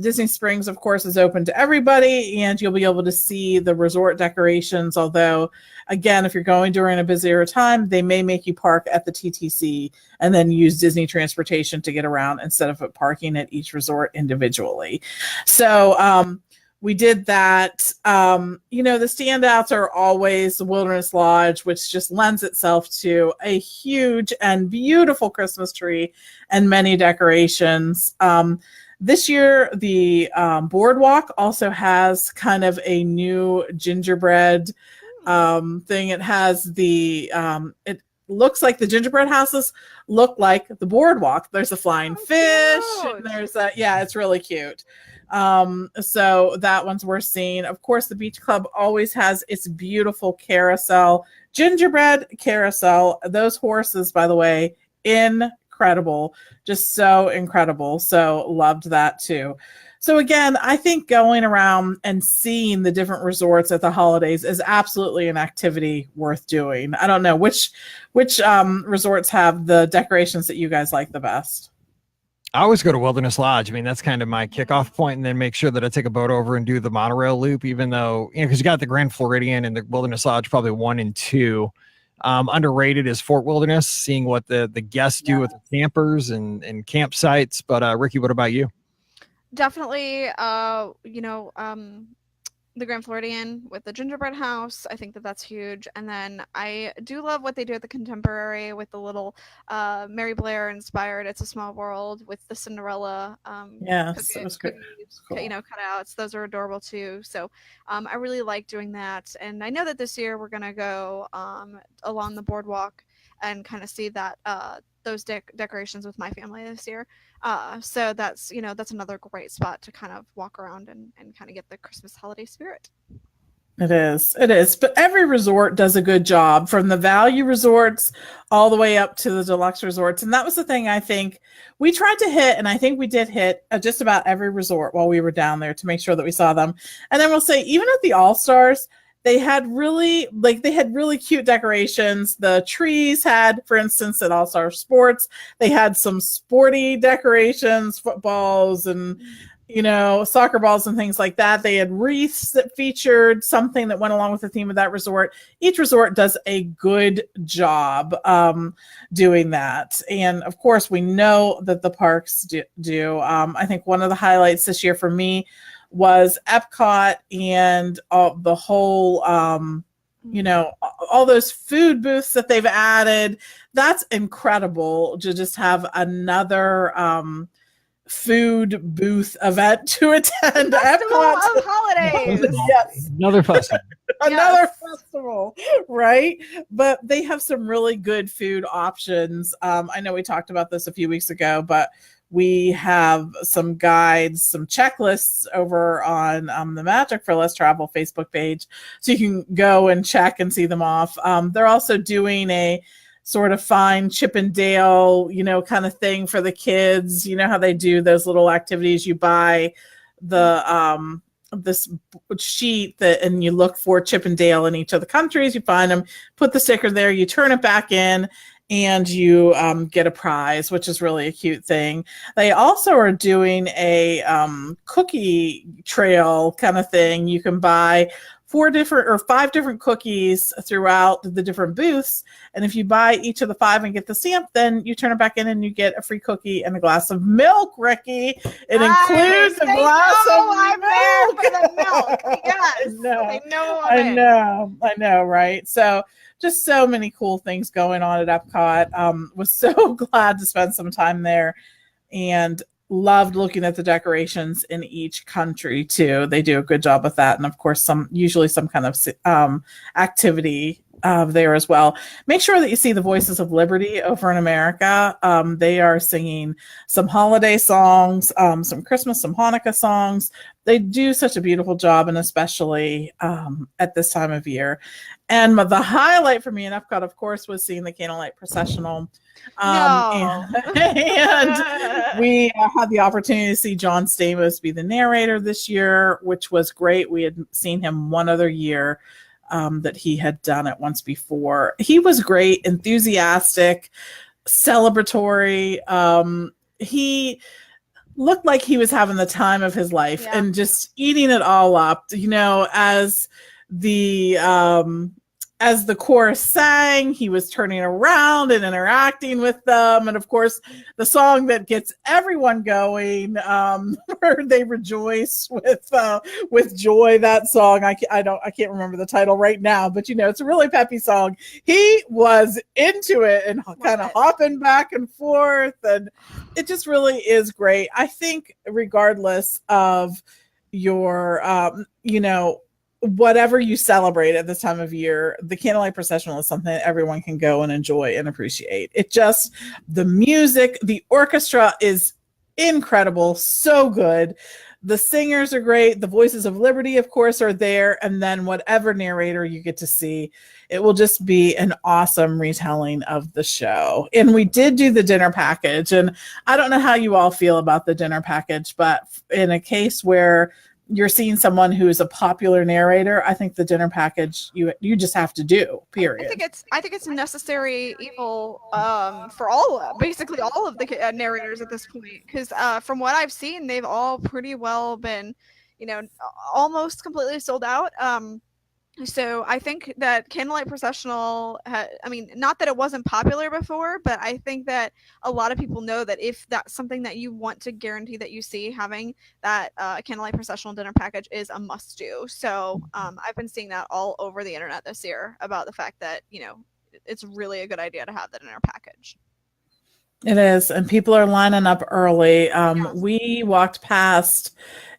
Disney Springs, of course, is open to everybody, and you'll be able to see the resort decorations. Although, again, if you're going during a busier time, they may make you park at the TTC and then use Disney transportation to get around instead of parking at each resort individually. So, we did that. The standouts are always the Wilderness Lodge, which just lends itself to a huge and beautiful Christmas tree and many decorations. This year, the boardwalk also has kind of a new gingerbread thing. It has it looks like the gingerbread houses look like the boardwalk. There's a flying fish. And there's it's really cute. So that one's worth seeing. Of course, the Beach Club always has its beautiful carousel, gingerbread carousel. Those horses, by the way, incredible, just so incredible. So loved that too. So again, I think going around and seeing the different resorts at the holidays is absolutely an activity worth doing. I don't know which resorts have the decorations that you guys like the best. I always go to Wilderness Lodge. I mean, that's kind of my kickoff point, and then make sure that I take a boat over and do the monorail loop, even though, because you got the Grand Floridian and the Wilderness Lodge, probably 1 and 2. Underrated is Fort Wilderness, seeing what the guests do with the campers and campsites. But Ricky, what about you? Definitely, the Grand Floridian with the gingerbread house. I think that's huge. And then I do love what they do at the Contemporary with the little Mary Blair inspired It's a Small World with the Cinderella yes, it was good. Cool. Cutouts. Those are adorable too. So I really like doing that. And I know that this year we're going to go along the boardwalk and kind of see that those decorations with my family this year. So that's another great spot to kind of walk around and kind of get the Christmas holiday spirit. It is. But every resort does a good job, from the value resorts all the way up to the deluxe resorts. And that was the thing I think we tried to hit, and I think we did hit just about every resort while we were down there to make sure that we saw them. And then we'll say, even at the All-Stars, they had really cute decorations. The trees had, for instance, at All Star Sports, they had some sporty decorations, footballs and, soccer balls and things like that. They had wreaths that featured something that went along with the theme of that resort. Each resort does a good job doing that. And of course, we know that the parks do. I think one of the highlights this year for me was Epcot and the whole, all those food booths that they've added. That's incredible to just have another food booth event to attend. Festival Epcot. of Holidays. Yes. Another festival. Another Yes. festival, right? But they have some really good food options. I know we talked about this a few weeks ago, but we have some guides, some checklists over on the Magic for Less Travel Facebook page, so you can go and check and see them off. They're also doing a sort of fine Chip and Dale, kind of thing for the kids. You know how they do those little activities. You buy the this sheet and you look for Chip and Dale in each of the countries. You find them, put the sticker there, you turn it back in, and you get a prize, which is really a cute thing. They also are doing a cookie trail kind of thing. You can buy 5 different cookies throughout the different booths. And if you buy each of the 5 and get the stamp, then you turn it back in and you get a free cookie and a glass of milk, Ricky. It includes a glass of I'm milk. there for the milk. Yes. I know, right? So just so many cool things going on at Epcot. Was so glad to spend some time there, and loved looking at the decorations in each country too. They do a good job with that, and of course usually some kind of activity there as well. Make sure that you see the Voices of Liberty over in America. They are singing some holiday songs, some Christmas, some Hanukkah songs. They do such a beautiful job, and especially at this time of year. And the highlight for me in Epcot, of course, was seeing the Candlelight Processional. And we had the opportunity to see John Stamos be the narrator this year, which was great. We had seen him one other year that he had done it once before. He was great, enthusiastic, celebratory. He looked like he was having the time of his life and just eating it all up, as the chorus sang, he was turning around and interacting with them. And of course, the song that gets everyone going, where they rejoice with joy, that song. I can't remember the title right now, but it's a really peppy song. He was into it and kind of hopping back and forth. And it just really is great. I think regardless of your, whatever you celebrate at this time of year, the Candlelight Processional is something that everyone can go and enjoy and appreciate. The music, the orchestra is incredible, so good. The singers are great. The Voices of Liberty, of course, are there. And then whatever narrator you get to see, it will just be an awesome retelling of the show. And we did do the dinner package. And I don't know how you all feel about the dinner package, but in a case where you're seeing someone who is a popular narrator, I think the dinner package you just have to do, period. I think it's a necessary evil for basically all of the narrators at this point, because from what I've seen, they've all pretty well been almost completely sold out. So I think that Candlelight Processional, not that it wasn't popular before, but I think that a lot of people know that if that's something that you want to guarantee that you see, having that Candlelight Processional dinner package is a must do. So I've been seeing that all over the internet this year about the fact that, it's really a good idea to have the dinner package. It is. And people are lining up early. We walked past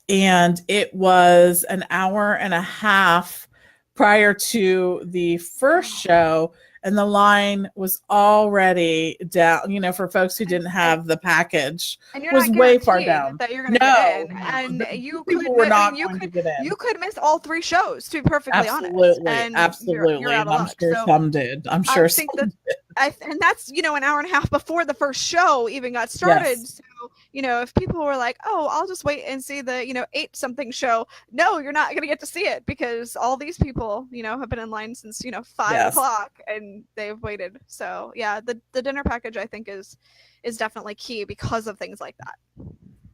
and it was an hour and a half prior to the first show, and the line was already down, for folks who didn't have the package. And you're was not way far down. That you're going to get in. And you could miss all 3 shows, to be perfectly honest. And absolutely. You're out of luck. Some did. I'm sure some did. And that's, an hour and a half before the first show even got started. Yes. So, if people were like, oh, I'll just wait and see the, 8 something show. No, you're not going to get to see it, because all these people, have been in line since, 5 o'clock and they've waited. So yeah, the dinner package, I think is definitely key because of things like that.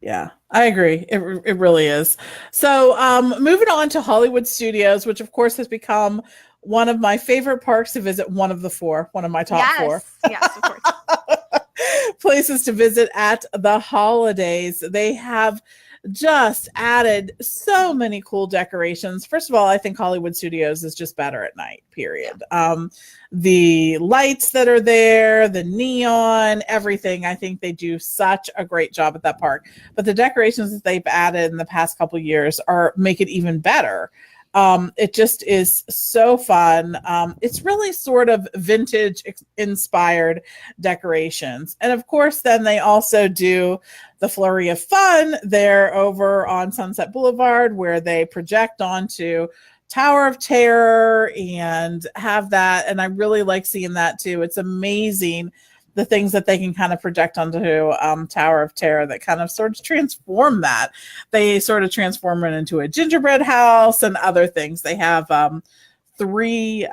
Yeah, I agree. It really is. So moving on to Hollywood Studios, which of course has become one of my favorite parks to visit, one of my top 4. Yes, of course. Places to visit at the holidays. They have just added so many cool decorations. First of all, I think Hollywood Studios is just better at night, period. The lights that are there, the neon, everything, I think they do such a great job at that park. But the decorations that they've added in the past couple of years make it even better. It just is so fun. It's really sort of vintage inspired decorations. And of course, then they also do the Flurry of Fun there over on Sunset Boulevard, where they project onto Tower of Terror and have that. And I really like seeing that too. It's amazing the things that they can kind of project onto Tower of Terror that kind of sort of transform that. They sort of transform it into a gingerbread house and other things. They have 3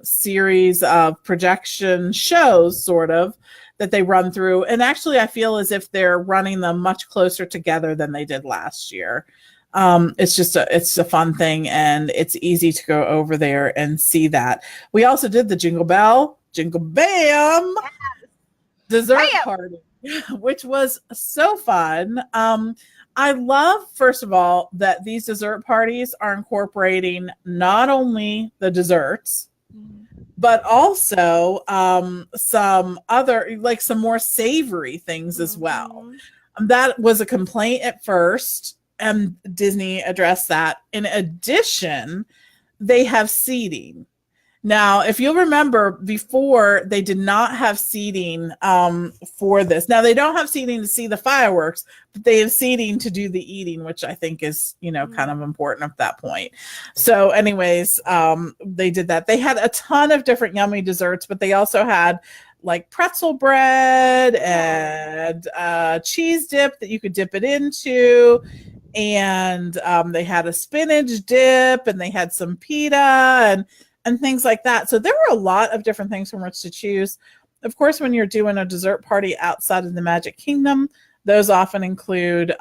series of projection shows sort of that they run through. And actually, I feel as if they're running them much closer together than they did last year. It's a fun thing, and it's easy to go over there and see that. We also did the Jingle Bell, Jingle Bam dessert party, which was so fun. I love, first of all, that these dessert parties are incorporating not only the desserts, but also some other, like some more savory things as well. That was a complaint at first, and Disney addressed that. In addition, they have seating. Now, if you'll remember, before they did not have seating for this. Now, they don't have seating to see the fireworks, but they have seating to do the eating, which I think is, kind of important at that point. So anyways, they did that. They had a ton of different yummy desserts, but they also had like pretzel bread and cheese dip that you could dip it into. And they had a spinach dip, and they had some pita and things like that. So there were a lot of different things from which to choose. Of course, when you're doing a dessert party outside of the Magic Kingdom, those often include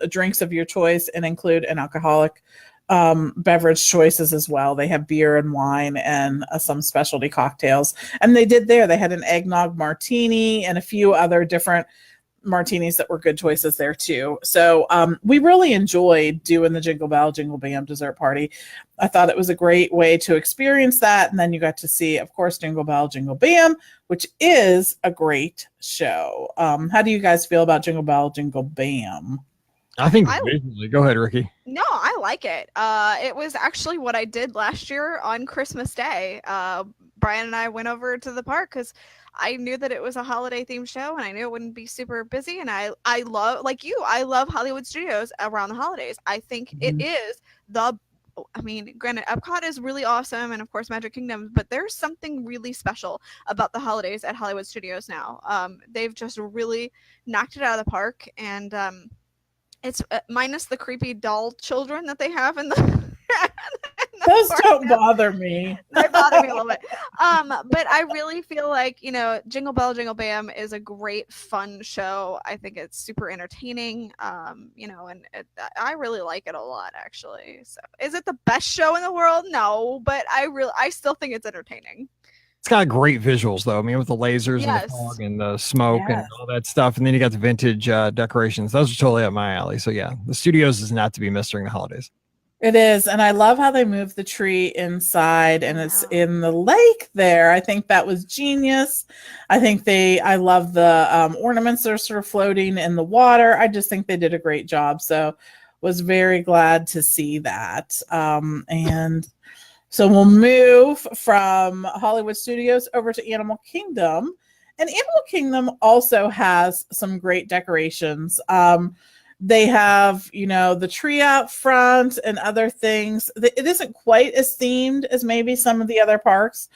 drinks of your choice and include an alcoholic beverage choices as well. They have beer and wine and some specialty cocktails. And they did there. They had an eggnog martini and a few other different martinis that were good choices there too. So we really enjoyed doing the Jingle Bell, Jingle Bam dessert party. I thought it was a great way to experience that. And then you got to see, of course, Jingle Bell, Jingle Bam, which is a great show. How do you guys feel about Jingle Bell, Jingle Bam? I think visually. Go ahead, Ricky. No, I like it. It was actually what I did last year on Christmas Day. Brian and I went over to the park because I knew that it was a holiday themed show, and I knew it wouldn't be super busy. And I love, like you, I love Hollywood Studios around the holidays. I think it is granted, Epcot is really awesome, and of course Magic Kingdom, but there's something really special about the holidays at Hollywood Studios now. They've just really knocked it out of the park, and it's minus the creepy doll children that they have in the those don't bother me. They bother me a little bit. But I really feel like, Jingle Bell, Jingle Bam is a great fun show. I think it's super entertaining. And I really like it a lot, actually. So is it the best show in the world? No, but I still think it's entertaining. It's got great visuals, though. I mean, with the lasers and the fog and the smoke and all that stuff. And then you got the vintage decorations. Those are totally up my alley. So, yeah, the studios is not to be missed during the holidays. It is. And I love how they moved the tree inside and it's in the lake there. I think that was genius. I love the ornaments that are sort of floating in the water. I just think they did a great job. So was very glad to see that. And so we'll move from Hollywood Studios over to Animal Kingdom. And Animal Kingdom also has some great decorations. They have, the tree out front and other things. It isn't quite as themed as maybe some of the other parks,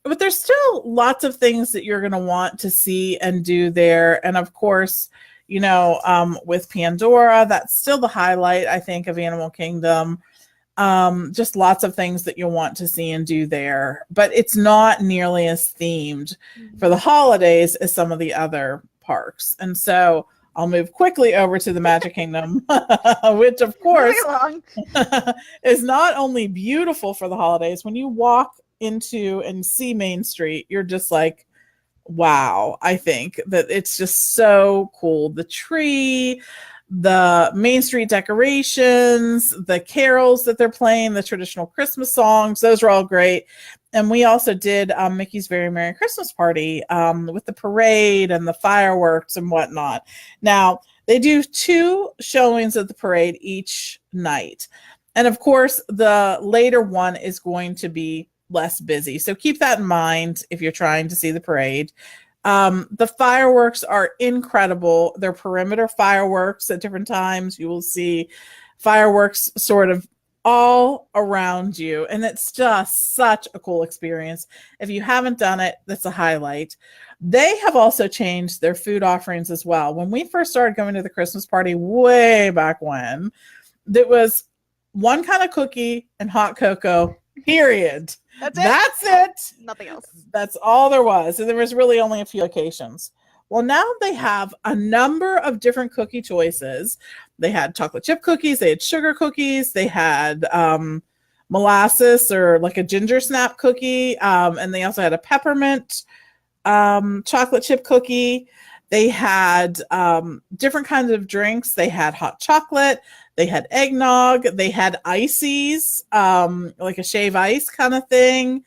but there's still lots of things that you're going to want to see and do there. And of course, with Pandora, that's still the highlight, I think, of Animal Kingdom. Just lots of things that you'll want to see and do there, but it's not nearly as themed for the holidays as some of the other parks. And so I'll move quickly over to the Magic Kingdom, which of course is not only beautiful for the holidays. When you walk into and see Main Street, you're just like, wow. I think that it's just so cool. The tree, the Main Street decorations, the carols that they're playing, the traditional Christmas songs. Those are all great. And we also did Mickey's Very Merry Christmas Party with the parade and the fireworks and whatnot. Now, they do 2 showings of the parade each night. And of course, the later one is going to be less busy. So keep that in mind if you're trying to see the parade. The fireworks are incredible. They're perimeter fireworks at different times. You will see fireworks sort of all around you. And it's just such a cool experience. If you haven't done it, that's a highlight. They have also changed their food offerings as well. When we first started going to the Christmas party way back when, there was one kind of cookie and hot cocoa, period. That's it. Nothing else. That's all there was. And there was really only a few occasions. Well, now they have a number of different cookie choices. They had chocolate chip cookies. They had sugar cookies. They had molasses or like a ginger snap cookie. And they also had a peppermint chocolate chip cookie. They had different kinds of drinks. They had hot chocolate. They had eggnog. They had ices, like a shave ice kind of thing.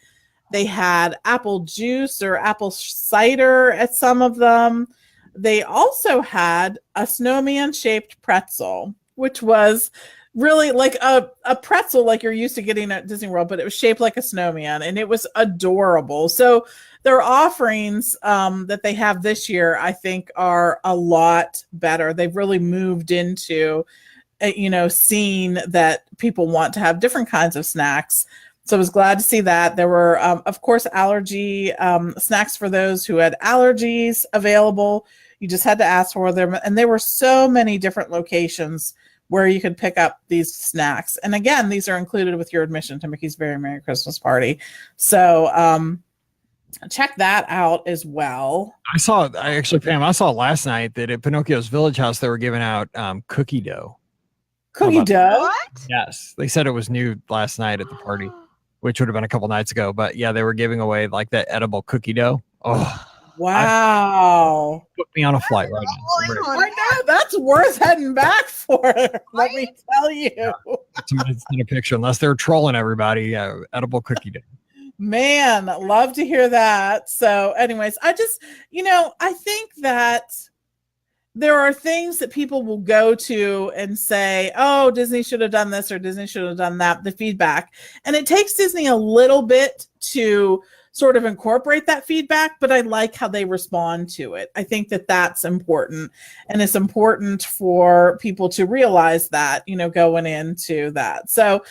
They had apple juice or apple cider at some of them. They also had a snowman-shaped pretzel, which was really like a pretzel like you're used to getting at Disney World, but it was shaped like a snowman, and it was adorable. So their offerings that they have this year, I think, are a lot better. They've really moved into seeing that people want to have different kinds of snacks. So I was glad to see that. There were, of course, allergy snacks for those who had allergies available. You just had to ask for them. And there were so many different locations where you could pick up these snacks. And again, these are included with your admission to Mickey's Very Merry Christmas Party. So check that out as well. I saw last night that at Pinocchio's Village House, they were giving out cookie dough. Cookie dough? What? Yes. They said it was new last night at the party, which would have been a couple nights ago. But yeah, they were giving away like that edible cookie dough. Oh, wow. Put me on a flight right now. I know, that's worth heading back for. Let me tell you. Somebody's in a picture, unless they're trolling everybody. Yeah, edible cookie dough. Man, love to hear that. So anyways, I just, I think that there are things that people will go to and say, oh, Disney should have done this or Disney should have done that, the feedback. And it takes Disney a little bit to sort of incorporate that feedback, but I like how they respond to it. I think that that's important. And it's important for people to realize that, going into that. So,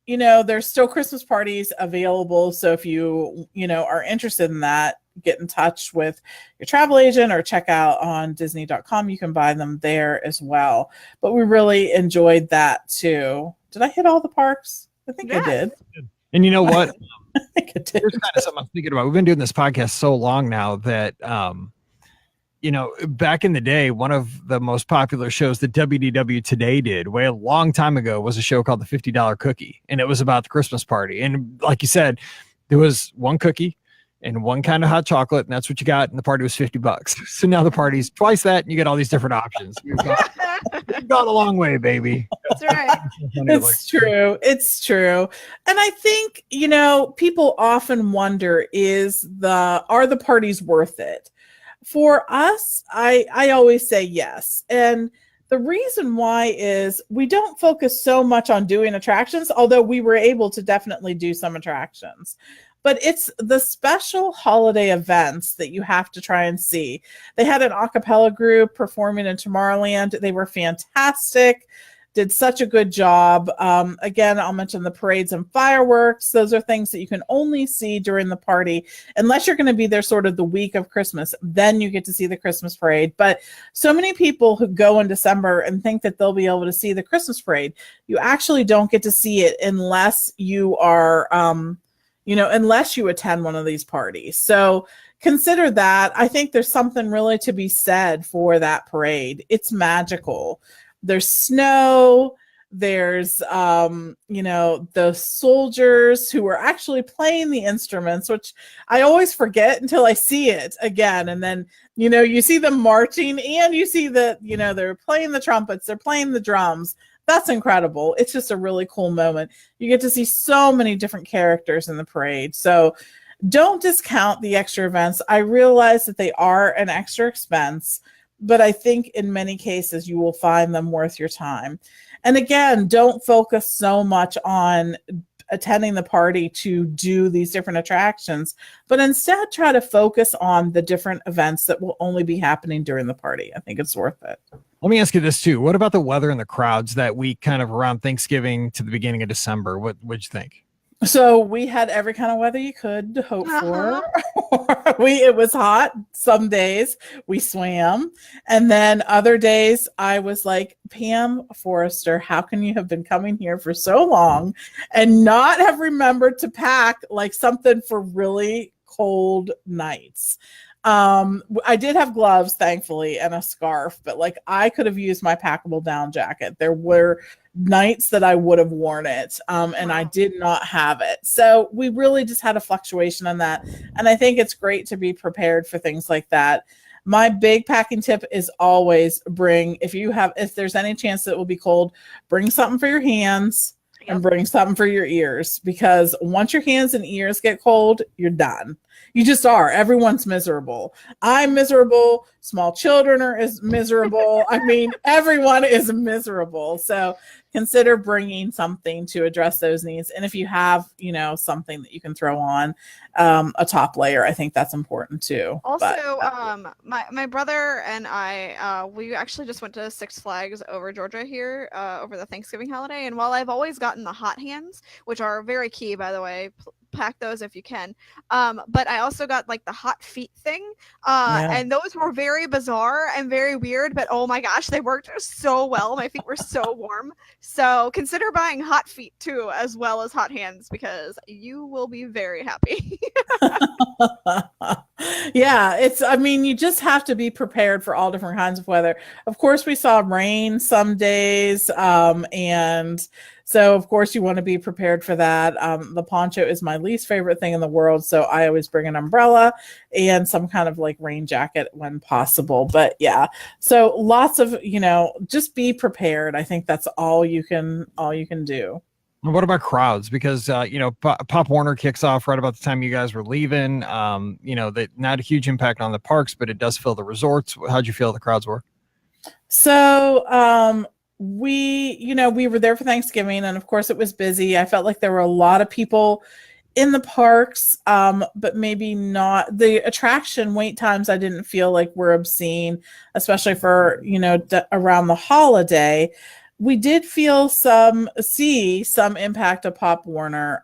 there's still Christmas parties available. So if you, are interested in that, get in touch with your travel agent or check out on Disney.com. You can buy them there as well. But we really enjoyed that too. Did I hit all the parks? I think I did. And you know what? I think I did. Here's kind of something I'm thinking about. We've been doing this podcast so long now that, back in the day, one of the most popular shows that WDW Today did way a long time ago was a show called The $50 Cookie. And it was about the Christmas party. And like you said, there was one cookie and one kind of hot chocolate, and that's what you got. And the party was $50. So now the party's twice that, and you get all these different options. We've gone a long way, baby. That's right. It's true. It's true. And I think, people often wonder, are the parties worth it? For us, I always say yes. And the reason why is we don't focus so much on doing attractions, although we were able to definitely do some attractions. But it's the special holiday events that you have to try and see. They had an a cappella group performing in Tomorrowland. They were fantastic, did such a good job. Again, I'll mention the parades and fireworks. Those are things that you can only see during the party, unless you're going to be there sort of the week of Christmas. Then you get to see the Christmas parade. But so many people who go in December and think that they'll be able to see the Christmas parade, you actually don't get to see it unless you are... unless you attend one of these parties. So consider that. I think there's something really to be said for that parade. It's magical. There's snow. There's, the soldiers who are actually playing the instruments, which I always forget until I see it again. And then, you see them marching and you see that, they're playing the trumpets, they're playing the drums. That's incredible. It's just a really cool moment. You get to see so many different characters in the parade. So don't discount the extra events. I realize that they are an extra expense, but I think in many cases you will find them worth your time. And again, don't focus so much on attending the party to do these different attractions, but instead try to focus on the different events that will only be happening during the party. I think it's worth it. Let me ask you this too. What about the weather and the crowds that week kind of around Thanksgiving to the beginning of December? What'd you think? So we had every kind of weather you could hope for. It was hot. Some days we swam. And then other days I was like, Pam Forrester, how can you have been coming here for so long and not have remembered to pack like something for really cold nights? I did have gloves, thankfully, and a scarf, but like I could have used my packable down jacket. There were nights that I would have worn it, and I did not have it. So we really just had a fluctuation on that. And I think it's great to be prepared for things like that. My big packing tip is always if there's any chance that it will be cold, bring something for your hands and bring something for your ears, because once your hands and ears get cold, you're done. You just are. Everyone's miserable. I'm miserable. Small children are miserable. I mean, everyone is miserable. So consider bringing something to address those needs. And if you have, something that you can throw on a top layer, I think that's important too. Also, my brother and I, we actually just went to Six Flags over Georgia here over the Thanksgiving holiday. And while I've always gotten the hot hands, which are very key, by the way, pack those if you can, but I also got like the hot feet thing, and those were very bizarre and very weird, but oh my gosh, they worked so well. My feet were so warm. So consider buying hot feet too, as well as hot hands, because you will be very happy. Yeah, you just have to be prepared for all different kinds of weather. Of course, we saw rain some days, and so of course you want to be prepared for that. The poncho is my least favorite thing in the world, so I always bring an umbrella and some kind of like rain jacket when possible. But yeah, so lots of, just be prepared. I think that's all you can do. What about crowds? Because, Pop Warner kicks off right about the time you guys were leaving. That not a huge impact on the parks, but it does fill the resorts. How'd you feel the crowds were? So we were there for Thanksgiving, and of course it was busy. I felt like there were a lot of people in the parks, but maybe not. The attraction wait times I didn't feel like were obscene, especially for, around the holiday. We did see some impact of Pop Warner.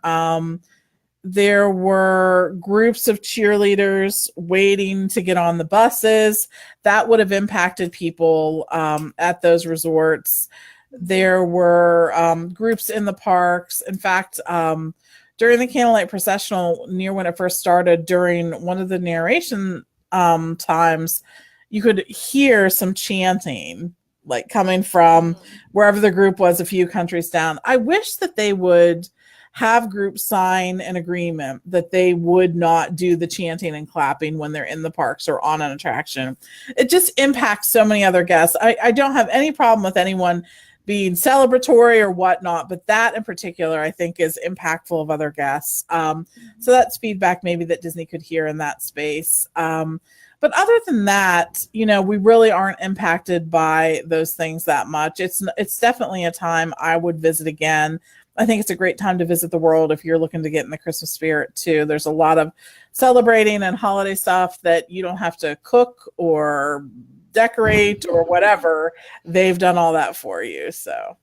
There were groups of cheerleaders waiting to get on the buses. That would have impacted people at those resorts. There were groups in the parks. In fact, during the Candlelight Processional, near when it first started, during one of the narration times, you could hear some chanting, like coming from wherever the group was a few countries down. I wish that they would have groups sign an agreement that they would not do the chanting and clapping when they're in the parks or on an attraction. It just impacts so many other guests. I don't have any problem with anyone being celebratory or whatnot, but that in particular, I think is impactful of other guests. So that's feedback maybe that Disney could hear in that space. But other than that, we really aren't impacted by those things that much. It's definitely a time I would visit again. I think it's a great time to visit the world if you're looking to get in the Christmas spirit too. There's a lot of celebrating and holiday stuff that you don't have to cook or decorate or whatever. They've done all that for you. So.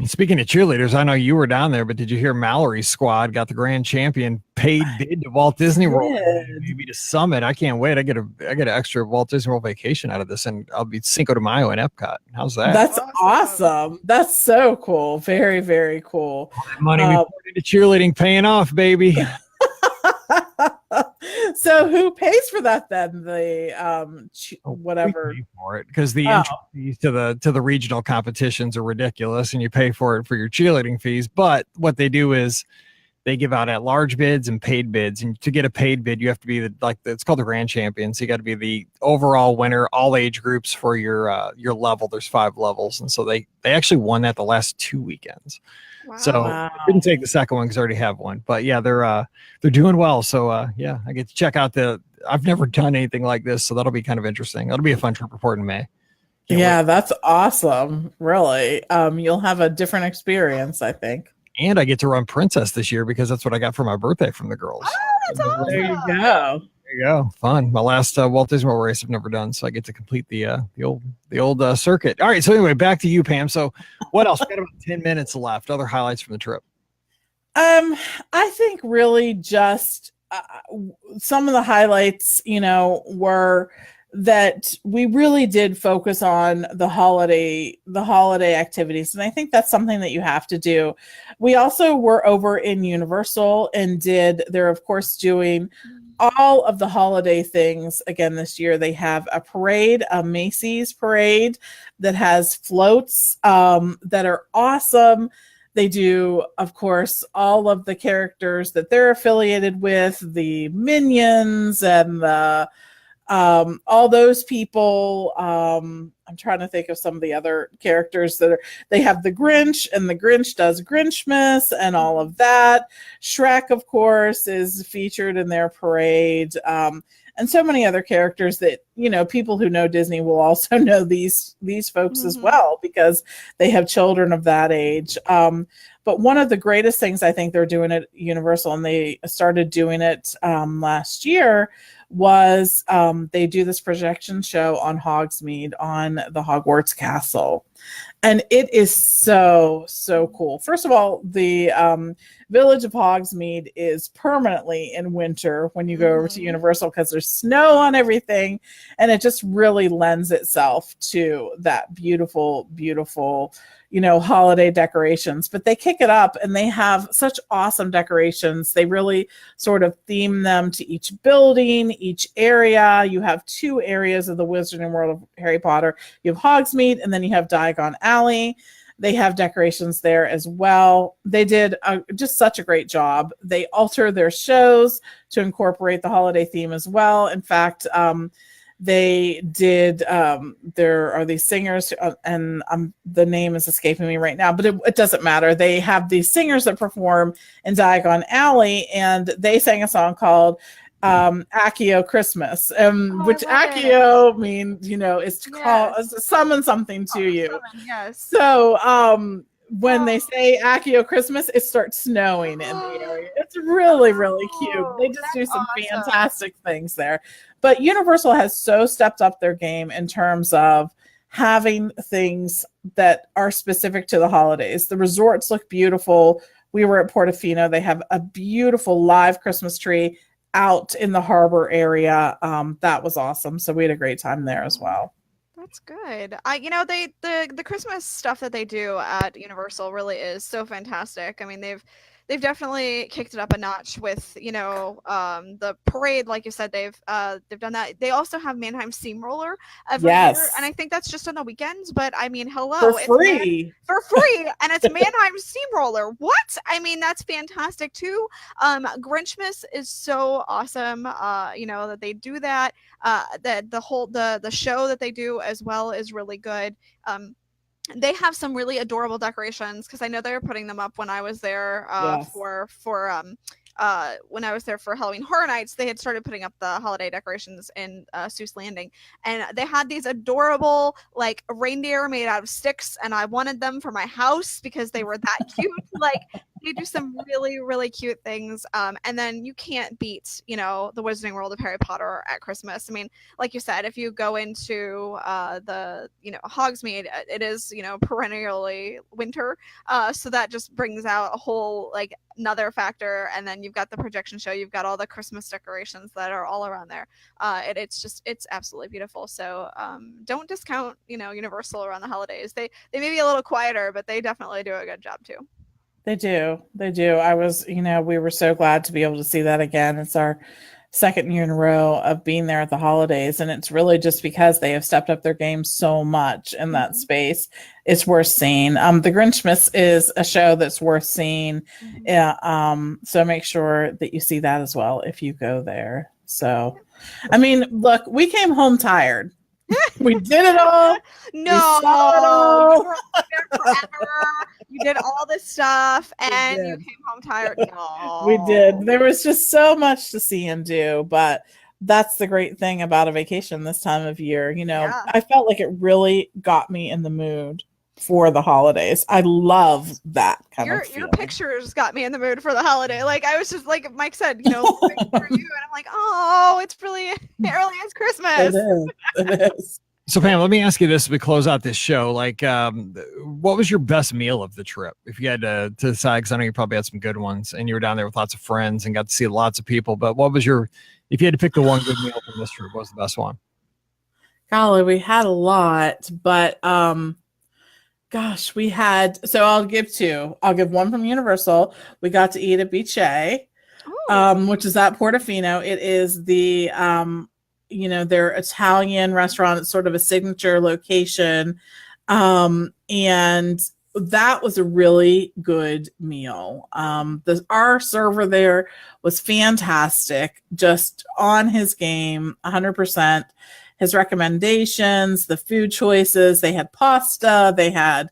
Speaking of cheerleaders, I know you were down there, but did you hear Mallory's squad got the grand champion paid bid to Walt Disney World, maybe to Summit? I can't wait. I get an extra Walt Disney World vacation out of this, and I'll be Cinco de Mayo in Epcot. How's that? That's awesome. That's so cool. Very, very cool. All that money we put into cheerleading paying off, baby. So who pays for that then? The whatever. We pay for it because the Oh. entry fees to the regional competitions are ridiculous, and you pay for it for your cheerleading fees. But what they do is they give out at-large bids and paid bids, and to get a paid bid, you have to be it's called the grand champion. So you got to be the overall winner, all age groups for your level. There's 5 levels, and so they actually won that the last 2 weekends. Wow. So I didn't take the second one because I already have one. But yeah, they're doing well. So yeah, I get to check out I've never done anything like this, so that'll be kind of interesting. That'll be a fun trip report in May. Yeah, that's awesome. Really. You'll have a different experience, I think. And I get to run Princess this year because that's what I got for my birthday from the girls. Oh, that's awesome. There you go. There you go. Fun. My last Walt Disney World race I've never done, so I get to complete the old circuit. All right. So anyway, back to you, Pam. So what else? We got about 10 minutes left. Other highlights from the trip. I think really just some of the highlights, were that we really did focus on the holiday activities. And I think that's something that you have to do. We also were over in Universal and they're of course doing all of the holiday things again this year. They have a parade, a Macy's parade that has floats that are awesome. They do, of course, all of the characters that they're affiliated with, the Minions and the all those people. I'm trying to think of some of the other characters they have the Grinch, and the Grinch does Grinchmas and all of that. Shrek, of course, is featured in their parade. And so many other characters that, people who know Disney will also know these folks as well, because they have children of that age. But one of the greatest things I think they're doing at Universal, and they started doing it last year, was they do this projection show on Hogsmeade on the Hogwarts Castle. And it is so, so cool. First of all, the village of Hogsmeade is permanently in winter when you go over to Universal because there's snow on everything. And it just really lends itself to that beautiful, beautiful, holiday decorations. But they kick it up and they have such awesome decorations. They really sort of theme them to each building, each area. You have 2 areas of the Wizarding World of Harry Potter. You have Hogsmeade, and then you have Diagon Alley. They have decorations there as well. They did just such a great job. They alter their shows to incorporate the holiday theme as well. In fact, they did, there are these singers, and the name is escaping me right now, but it doesn't matter. They have these singers that perform in Diagon Alley, and they sang a song called Accio Christmas, which Accio means, is to call, is to summon something to you. Summon, yes. So when they say Accio Christmas, it starts snowing in the area. It's really, really cute. They just do some fantastic things there. But Universal has so stepped up their game in terms of having things that are specific to the holidays. The resorts look beautiful. We were at Portofino. They have a beautiful live Christmas tree out in the harbor area. That was awesome. So we had a great time there as well. That's good. The Christmas stuff that they do at Universal really is so fantastic. I mean, they've definitely kicked it up a notch with, the parade. Like you said, they've done that. They also have Mannheim Steamroller every year, and I think that's just on the weekends. But I mean, hello, for free, and it's Mannheim Steamroller. What? I mean, that's fantastic too. Grinchmas is so awesome. That they do that. That the show that they do as well is really good. They have some really adorable decorations because I know they were putting them up when I was there for when I was there for Halloween Horror Nights. They had started putting up the holiday decorations in Seuss Landing, and they had these adorable reindeer made out of sticks, and I wanted them for my house because they were that cute. They do some really, really cute things. And then you can't beat, the Wizarding World of Harry Potter at Christmas. I mean, like you said, if you go into the Hogsmeade, it is, perennially winter. So that just brings out a whole another factor. And then you've got the projection show. You've got all the Christmas decorations that are all around there. It's absolutely beautiful. So don't discount, Universal around the holidays. They may be a little quieter, but they definitely do a good job too. They do. I was, we were so glad to be able to see that again. It's our second year in a row of being there at the holidays, and it's really just because they have stepped up their game so much in that space. It's worth seeing. The Grinchmas is a show that's worth seeing. Yeah. So make sure that you see that as well if you go there. So, I mean, look, we came home tired. We did it all. No, we saw it all. you were there forever. You did all this stuff, and you came home tired. No, We did. There was just so much to see and do, but that's the great thing about a vacation this time of year. You know, I felt like it really got me in the mood for the holidays. I love that kind of feeling. Your pictures got me in the mood for the holiday. Like, I was just like Mike said, you know, for you, and I'm like, oh, it's really early as Christmas. It is. It is. So Pam, let me ask you this as we close out this show. Like, what was your best meal of the trip? If you had to decide, because I know you probably had some good ones and you were down there with lots of friends and got to see lots of people, but what was if you had to pick the one good meal from this trip, what was the best one? Golly, we had a lot, but gosh, we had, so I'll give two. I'll give one from Universal. We got to eat at Biche, which is at Portofino. It is the, you know, their Italian restaurant. It's sort of a signature location. And that was a really good meal. Our server there was fantastic, just on his game, 100%. His recommendations, the food choices, they had pasta, they had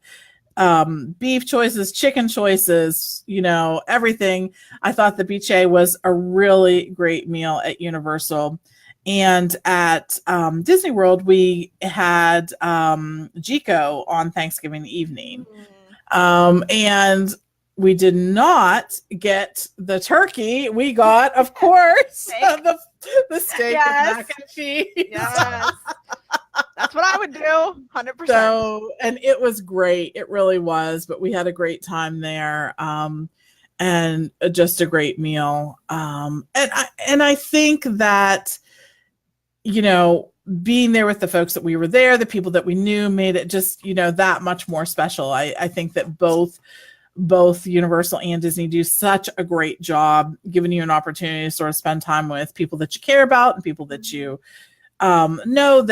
beef choices, chicken choices, you know, everything. I thought the Biche was a really great meal at Universal. And at Disney World, we had Jico on Thanksgiving evening. And we did not get the turkey. We got, of course, the steak with mac and cheese. Yes. That's what I would do, 100%. So, and it was great. It really was. But we had a great time there, and just a great meal. And I think that, you know, being there with the folks that we were there, the people that we knew, made it just, you know, that much more special. I think that both Universal and Disney do such a great job giving you an opportunity to sort of spend time with people that you care about and people that you know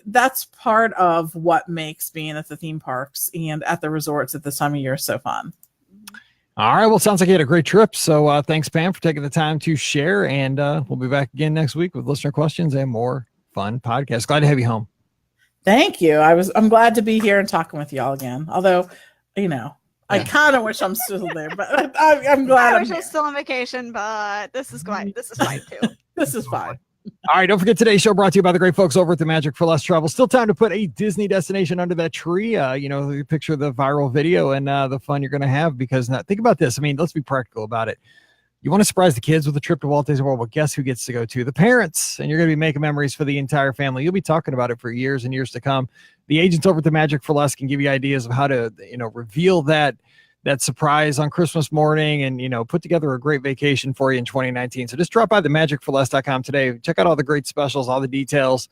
that's part of what makes being at the theme parks and at the resorts at this time of year so fun. All right. Well, sounds like you had a great trip. So thanks, Pam, for taking the time to share. And we'll be back again next week with listener questions and more fun podcasts. Glad to have you home. Thank you. I'm glad to be here and talking with y'all again. Although, you know, I kind of wish I'm still there, but I'm glad. I wish I was still on vacation, but this is fine. This is fine too. This is fine. All right. Don't forget today's show brought to you by the great folks over at the Magic for Less Travel. Still time to put a Disney destination under that tree. You know, you picture the viral video and the fun you're going to have, because think about this. I mean, let's be practical about it. You want to surprise the kids with a trip to Walt Disney World. Well, guess who gets to go to? The parents. And you're going to be making memories for the entire family. You'll be talking about it for years and years to come. The agents over at the Magic for Less can give you ideas of how to, you know, reveal that surprise on Christmas morning and, you know, put together a great vacation for you in 2019. So just drop by the magicforless.com today. Check out all the great specials, all the details,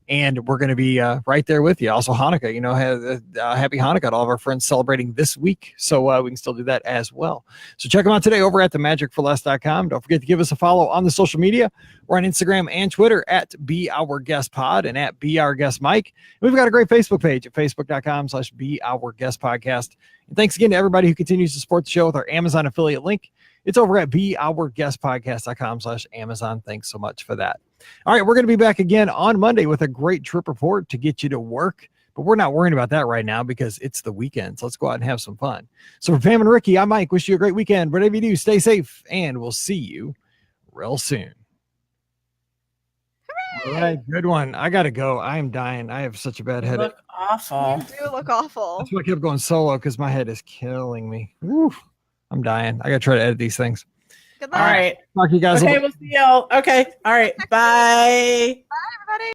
and we're going to be right there with you. Also, Hanukkah, you know, happy Hanukkah to all of our friends celebrating this week. So we can still do that as well. So check them out today over at themagicforless.com. Don't forget to give us a follow on the social media. We're on Instagram and Twitter at BeOurGuestPod and at BeOurGuestMike. We've got a great Facebook page at facebook.com/BeOurGuestPodcast. And thanks again to everybody who continues to support the show with our Amazon affiliate link. It's over at BeOurGuestPodcast.com/Amazon. Thanks so much for that. All right, we're going to be back again on Monday with a great trip report to get you to work. But we're not worrying about that right now because it's the weekend. So let's go out and have some fun. So for Pam and Ricky, I'm Mike. Wish you a great weekend. Whatever you do, stay safe, and we'll see you real soon. Hooray! All right, good one. I got to go. I am dying. I have such a bad headache. Look awful. You do look awful. That's why I kept going solo, because my head is killing me. Woo, I'm dying. I got to try to edit these things. Good luck. All right. Talk to you guys. Okay, we'll see y'all. Okay. All right. Bye. Bye, everybody.